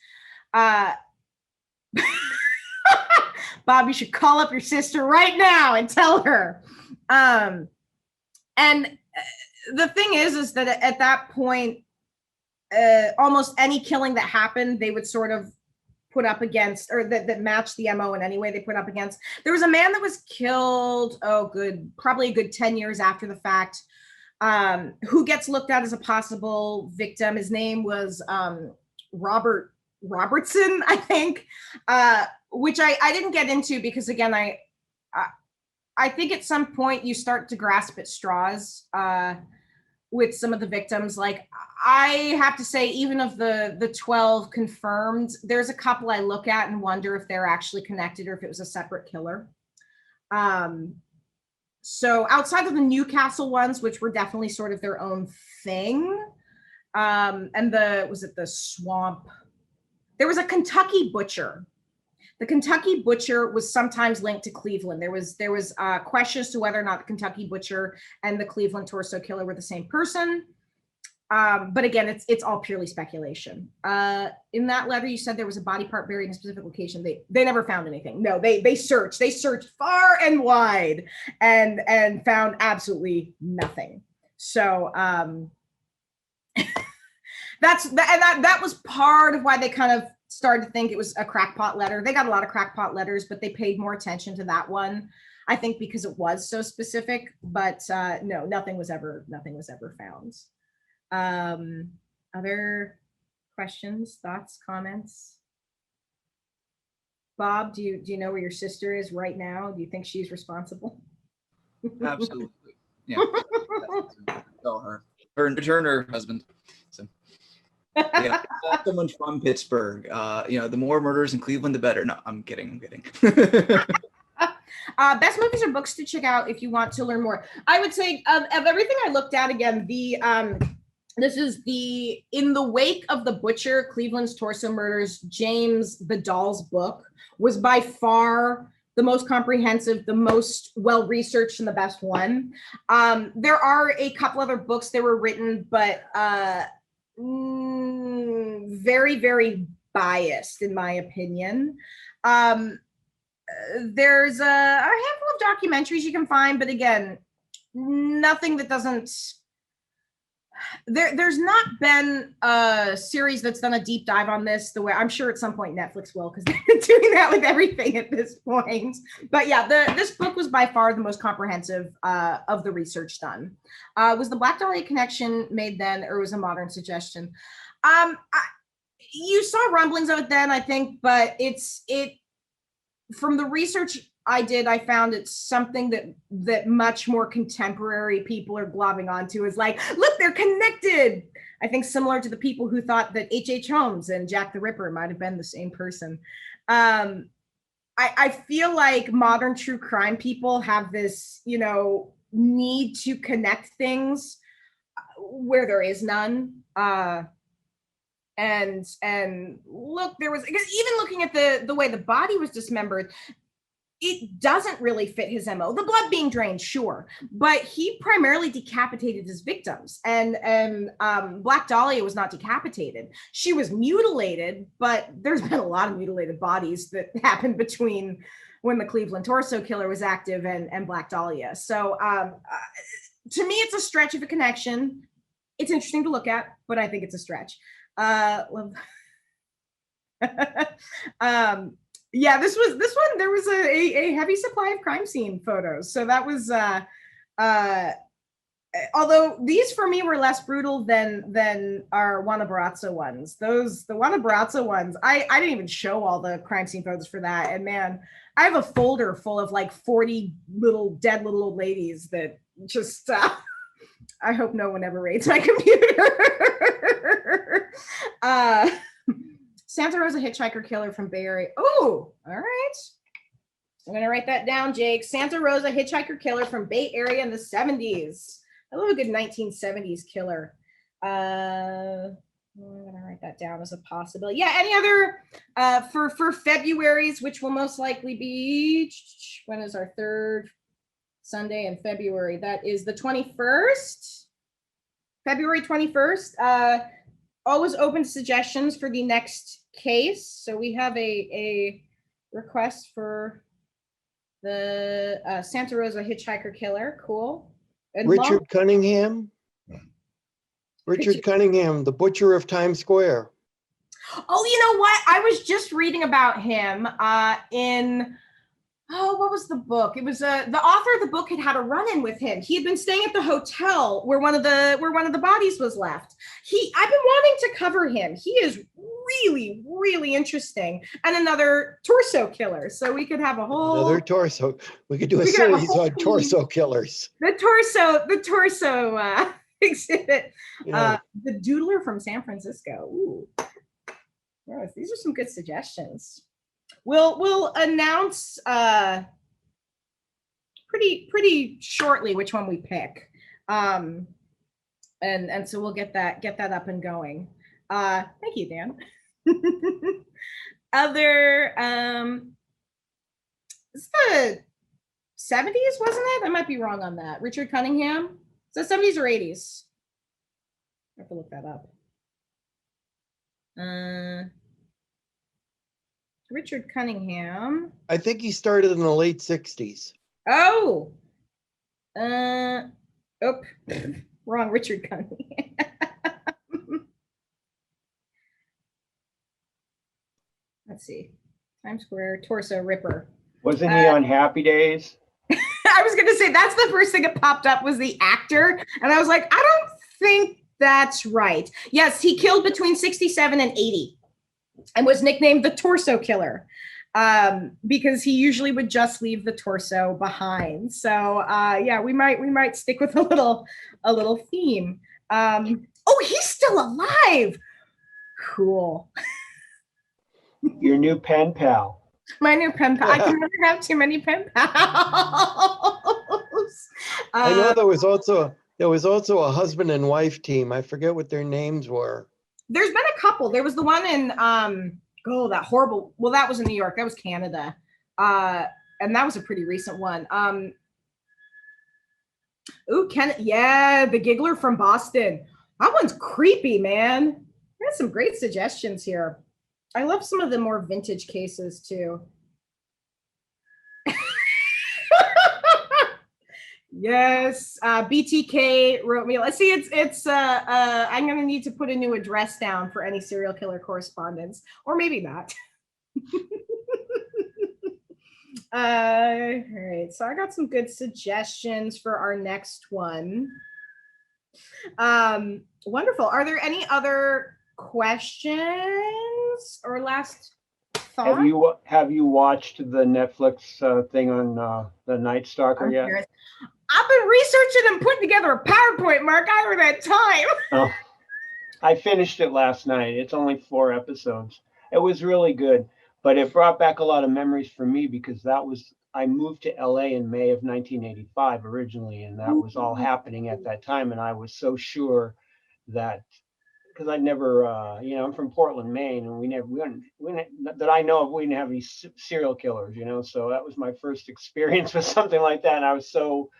Bob, you should call up your sister right now and tell her. And the thing is that at that point, almost any killing that happened, they would sort of put up against, or that matched the MO in any way they put up against. There was a man that was killed, probably a good 10 years after the fact, who gets looked at as a possible victim. His name was Robertson, I think, which I didn't get into because, again, I think at some point you start to grasp at straws with some of the victims. Like, I have to say, even of the 12 confirmed, there's a couple I look at and wonder if they're actually connected or if it was a separate killer. So outside of the Newcastle ones, which were definitely sort of their own thing, and the swamp? There was a Kentucky butcher. The Kentucky butcher was sometimes linked to Cleveland. There was questions to whether or not the Kentucky butcher and the Cleveland torso killer were the same person. But again, it's all purely speculation. In that letter, you said there was a body part buried in a specific location. They never found anything. No, they searched far and wide and found absolutely nothing. So that was part of why they kind of started to think it was a crackpot letter. They got a lot of crackpot letters, but they paid more attention to that one, I think, because it was so specific. But no, nothing was ever found. Other questions, thoughts, comments? Bob, do you know where your sister is right now? Do you think she's responsible? Absolutely. Yeah. Tell her. Her husband. So, yeah. Someone from Pittsburgh. The more murders in Cleveland, the better. No, I'm kidding. Best movies or books to check out if you want to learn more. I would say of everything I looked at, again, this is In the Wake of the Butcher, Cleveland's Torso Murders, James Badal's book was by far the most comprehensive, the most well-researched, and the best one. There are a couple other books that were written, but very, very biased, in my opinion. There's a handful of documentaries you can find, but again, nothing that doesn't... There's not been a series that's done a deep dive on this the way I'm sure at some point Netflix will, because they're doing that with everything at this point. But yeah, this book was by far the most comprehensive of the research done. Was the Black Dahlia connection made then, or was a modern suggestion? You saw rumblings of it then, I think, but from the research I did, I found it's something that much more contemporary people are globbing onto, is like, look, they're connected. I think similar to the people who thought that H.H. Holmes and Jack the Ripper might have been the same person. I feel like modern true crime people have this, need to connect things where there is none. And look, there was, because even looking at the way the body was dismembered, it doesn't really fit his MO. The blood being drained, sure, but he primarily decapitated his victims, and Black Dahlia was not decapitated. She was mutilated, but there's been a lot of mutilated bodies that happened between when the Cleveland Torso Killer was active and Black Dahlia. So to me, it's a stretch of a connection. It's interesting to look at, but I think it's a stretch. Yeah, this one, there was a heavy supply of crime scene photos. So that was, although these for me were less brutal than our Juana Barraza ones. The Juana Barraza ones, I didn't even show all the crime scene photos for that. And man, I have a folder full of like 40 dead little old ladies that just, I hope no one ever raids my computer. Santa Rosa Hitchhiker Killer from Bay Area. Oh, all right. I'm going to write that down, Jake. Santa Rosa Hitchhiker Killer from Bay Area in the 70s. I love a good 1970s killer. I'm going to write that down as a possibility. Yeah, any other for February's, which will most likely be, when is our third Sunday in February? That is the 21st. February 21st. Always open suggestions for the next case. So we have a request for the Santa Rosa Hitchhiker Killer. Cool. And Richard Cunningham. Richard Cunningham, the butcher of Times Square. Oh, you know what? I was just reading about him in, what was the book? It was the author of the book had a run-in with him. He had been staying at the hotel where one of the bodies was left. I've been wanting to cover him. He is really, really interesting. And another torso killer. So we could have another torso. We could do a series on torso killers. The torso exhibit. Yeah. The Doodler from San Francisco. Ooh. Yes, these are some good suggestions. We'll announce pretty shortly which one we pick. And so we'll get that up and going. Thank you, Dan. Other it's the 70s, wasn't it? I might be wrong on that. Richard Cunningham. Is that 70s or 80s? I have to look that up. Richard Cunningham. I think he started in the late 60s. Oh. Wrong Richard Cunningham. Let's see. Times Square Torso Ripper. Wasn't he on Happy Days? I was going to say that's the first thing that popped up was the actor. And I was like, I don't think that's right. Yes, he killed between 67 and 80 and was nicknamed the Torso Killer because he usually would just leave the torso behind. So yeah, we might stick with a little theme. Oh, he's still alive. Cool. Your new pen pal. My new pen pal. I can never have too many pen pals. I know there was also a husband and wife team. I forget what their names were. There's been a couple. There was the one in that horrible. Well, that was in New York. That was Canada, and that was a pretty recent one. Yeah, the Giggler from Boston. That one's creepy, man. There's some great suggestions here. I love some of the more vintage cases too. Yes, BTK wrote me. Let's see, it's I'm gonna need to put a new address down for any serial killer correspondence, or maybe not. All right, so I got some good suggestions for our next one. Wonderful. Are there any other questions or last thought? Have you watched the Netflix thing on the Night Stalker yet? Curious. I've been researching and putting together a PowerPoint, Mark. I don't have time. Oh, I finished it last night. It's only 4 episodes. It was really good, but it brought back a lot of memories for me because I moved to LA in May of 1985 originally, and that was all happening at that time. And I was so sure that because I'd never, I'm from Portland, Maine, and we didn't, that I know of, we didn't have any serial killers, so that was my first experience with something like that. And I was so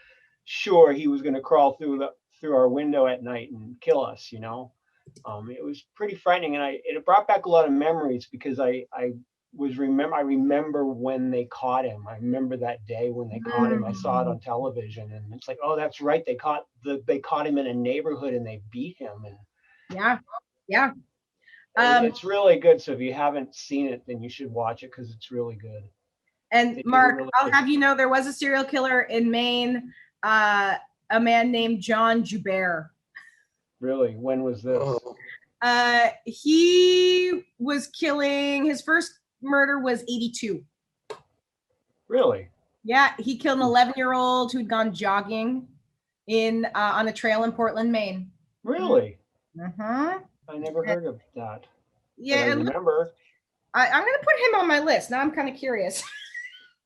sure he was going to crawl through our window at night and kill us, It was pretty frightening, and it brought back a lot of memories because I remember when they caught him. I remember that day when they caught him. I saw it on television, and it's like, oh, that's right. They caught him in a neighborhood and they beat him. And yeah. It's really good. So if you haven't seen it, then you should watch it because it's really good. And Mark, I'll have you know, there was a serial killer in Maine, a man named John Joubert. Really? When was this? He was killing, his first murder was 82. Really? Yeah, he killed an 11-year-old who'd gone jogging on a trail in Portland, Maine. Really? Uh-huh. I never heard of that. Yeah, I remember. I'm going to put him on my list. Now I'm kind of curious.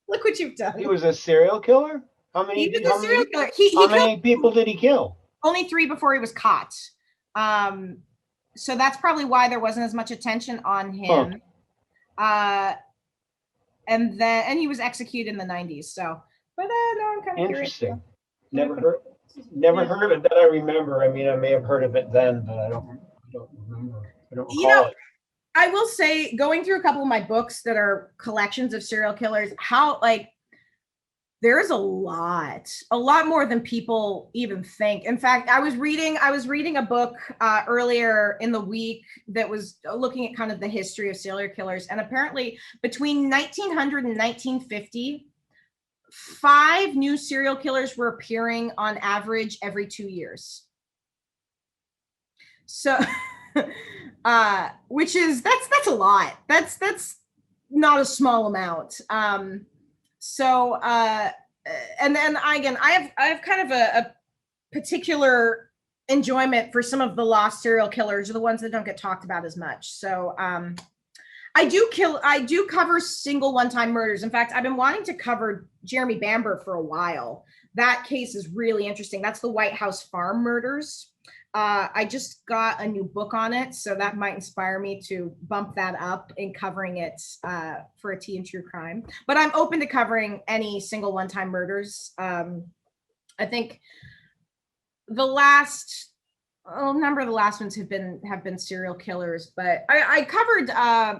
Look what you've done. He was a serial killer? How many people did he kill? Only 3 before he was caught. So that's probably why there wasn't as much attention on him. Huh. And he was executed in the 90s. So, but no, I'm kind of curious. Interesting. Never heard of it that I remember. I mean, I may have heard of it then, but I don't remember. I don't recall it. I will say, going through a couple of my books that are collections of serial killers, there's a lot more than people even think. In fact, I was reading a book earlier in the week that was looking at kind of the history of serial killers, and apparently between 1900 and 1950. 5 new serial killers were appearing on average every 2 years. So, which is, that's a lot. That's not a small amount. And then again, I have kind of a particular enjoyment for some of the lost serial killers, or the ones that don't get talked about as much. So, I do cover single one-time murders. In fact, I've been wanting to cover Jeremy Bamber for a while. That case is really interesting. That's the White House Farm murders. I just got a new book on it, so that might inspire me to bump that up in covering it for a teen true crime. But I'm open to covering any single one-time murders. I think the last number of the last ones have been serial killers, but I covered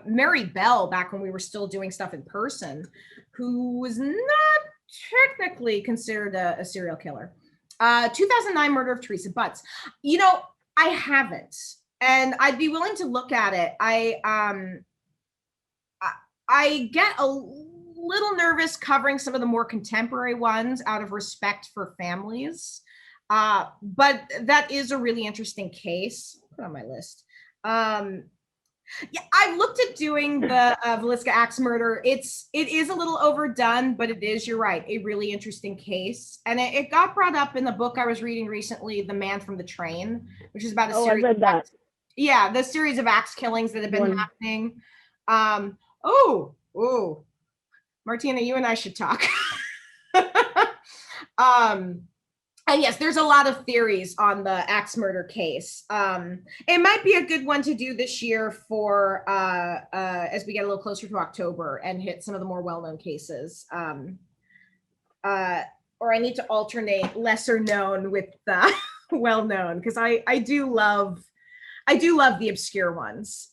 Mary Bell back when we were still doing stuff in person, who was not technically considered a serial killer. 2009 murder of Teresa Butts. You know, I haven't, and I'd be willing to look at it. I get a little nervous covering some of the more contemporary ones out of respect for families. But that is a really interesting case. Put on my list. Yeah, I've looked at doing the Villisca axe murder. It is a little overdone, but it is, you're right, a really interesting case. And it got brought up in the book I was reading recently, The Man from the Train, which is about a series. I read that. Yeah, the series of axe killings that have been happening. Martina, you and I should talk. And yes, there's a lot of theories on the axe murder case. It might be a good one to do this year for as we get a little closer to October and hit some of the more well-known cases. Or I need to alternate lesser known with well-known, because I do love the obscure ones.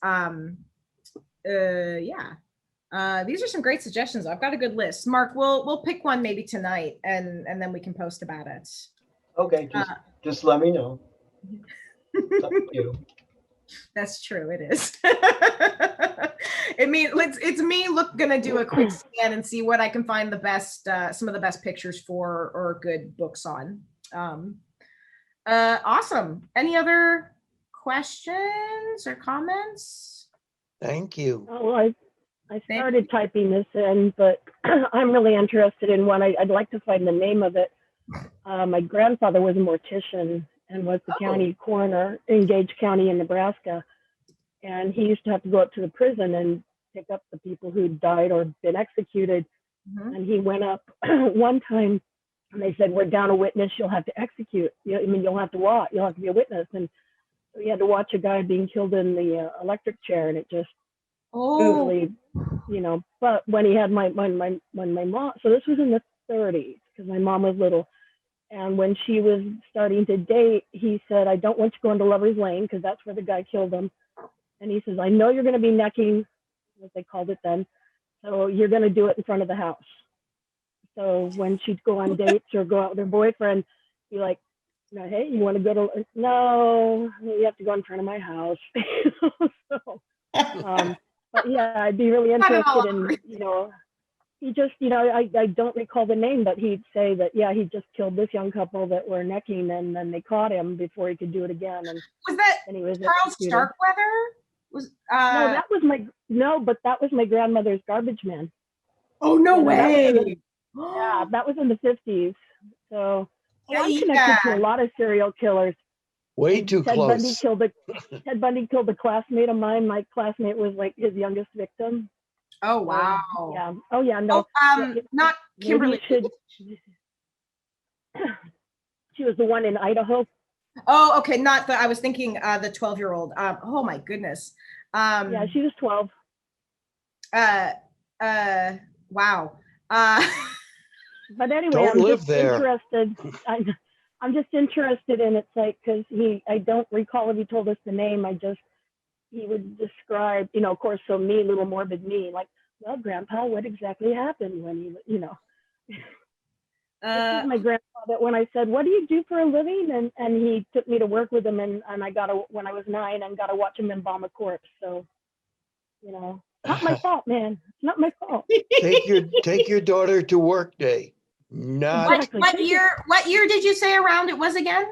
These are some great suggestions. I've got a good list. Mark, we'll pick one maybe tonight, and then we can post about it. Okay, just let me know. It's up to you. That's true. It is. It's me gonna do a quick scan and see what I can find the best, some of the best pictures for or good books on. Awesome. Any other questions or comments? Thank you. Oh, I started typing this in, but I'm really interested in one. I'd like to find the name of it. My grandfather was a mortician and was the county coroner in Gage County in Nebraska. And he used to have to go up to the prison and pick up the people who died or been executed. Mm-hmm. And he went up one time and they said, "We're down a witness, you'll have to execute. You'll have to watch, you'll have to be a witness." And so he had to watch a guy being killed in the electric chair, and it just really, but when he had my mom, so this was in the 30s because my mom was little. And when she was starting to date, he said, "I don't want you going to Lover's Lane," because that's where the guy killed him. And he says, "I know you're going to be necking," as they called it then, "so you're going to do it in front of the house." So when she'd go on dates or go out with her boyfriend, be like, "Hey, you want to go to?" "No, you have to go in front of my house." So, but yeah, I'd be really interested in, he just, I don't recall the name, but he'd say that, yeah, he just killed this young couple that were necking, and then they caught him before he could do it again. And was that Charles Starkweather? But that was my grandmother's garbage man. Oh, no way. That was in the 50s. So I'm connected to a lot of serial killers. Way too close. Ted Bundy killed a classmate of mine. My classmate was like his youngest victim. Oh, wow. Yeah. Oh, yeah. No. Not Kimberly. She was the one in Idaho. Oh, okay. Not I was thinking the 12-year-old. Oh my goodness. Yeah, she was 12. Wow. But anyway, Don't live there. Interested. I'm just interested in it's like, because I don't recall if he told us the name. He would describe, of course, so me, little morbid me, like, "Well, Grandpa, what exactly happened when This is my grandfather. When I said, "What do you do for a living?" and he took me to work with him, and I when I was 9, and got to watch him embalm a corpse. So, not my fault, man. It's not my fault. Take your daughter to work day. Exactly. What year did you say around it was again?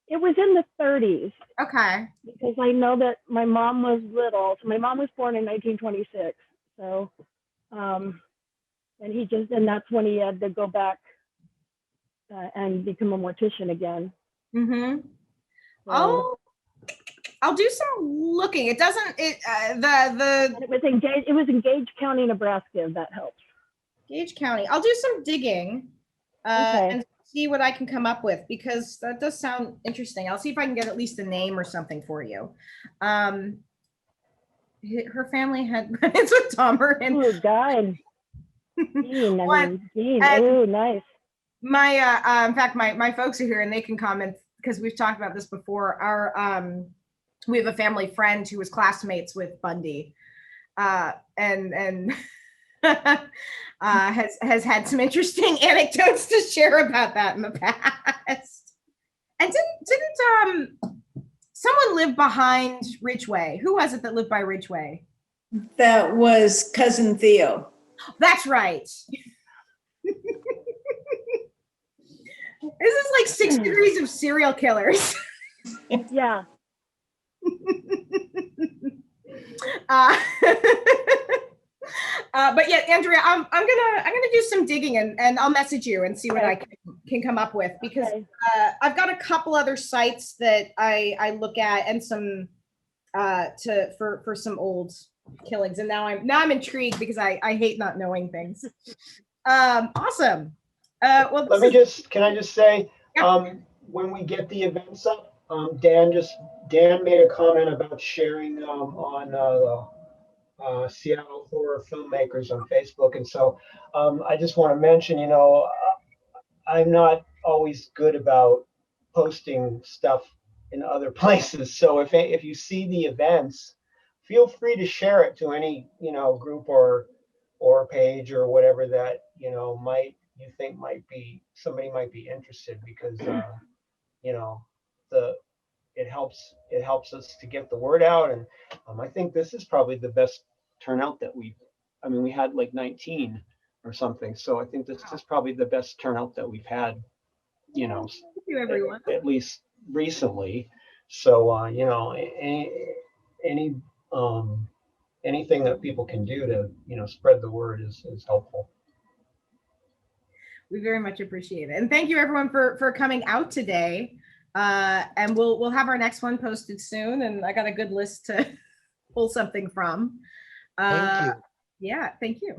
It was in the 30s. Okay. Because I know that my mom was little. So my mom was born in 1926. So, and that's when he had to go back and become a mortician again. Mm-hmm. So, I'll do some looking. It doesn't, the And it was in Gage County, Nebraska, if that helps. Gage County, I'll do some digging Okay. and see what I can come up with, because that does sound interesting. I'll see if I can get at least a name or something for you. Her family had run-ins with Dahmer, and Ooh, God. Dean, Dean. And- Oh, nice. my in fact, my folks are here and they can comment, because we've talked about this before. We have a family friend who was classmates with Bundy, and has had some interesting anecdotes to share about that in the past. And didn't someone live behind Ridgeway? Who was it that lived by Ridgeway? That was Cousin Theo. That's right. This is like 6 degrees of serial killers. Yeah. But yeah, Andrea, I'm gonna do some digging, and I'll message you and see what I can come up with, because Okay. I've got a couple other sites that I look at, and some for some old killings, and now I'm intrigued, because I hate not knowing things. Awesome. Well, Can I just say, Yeah. when we get the events up, Dan made a comment about sharing on Seattle horror filmmakers on Facebook, and so I just want to mention, I'm not always good about posting stuff in other places. So if you see the events, feel free to share it to any group or page or whatever that you think somebody might be interested, because it helps us to get the word out. And I think this is probably the best turnout that we had like 19 or something. So I think this is probably the best turnout that we've had, Thank you, everyone. at least recently. So anything that people can do to spread the word is helpful. We very much appreciate it, and thank you everyone for coming out today. And we'll have our next one posted soon, and I got a good list to pull something from. Thank you. Yeah, thank you.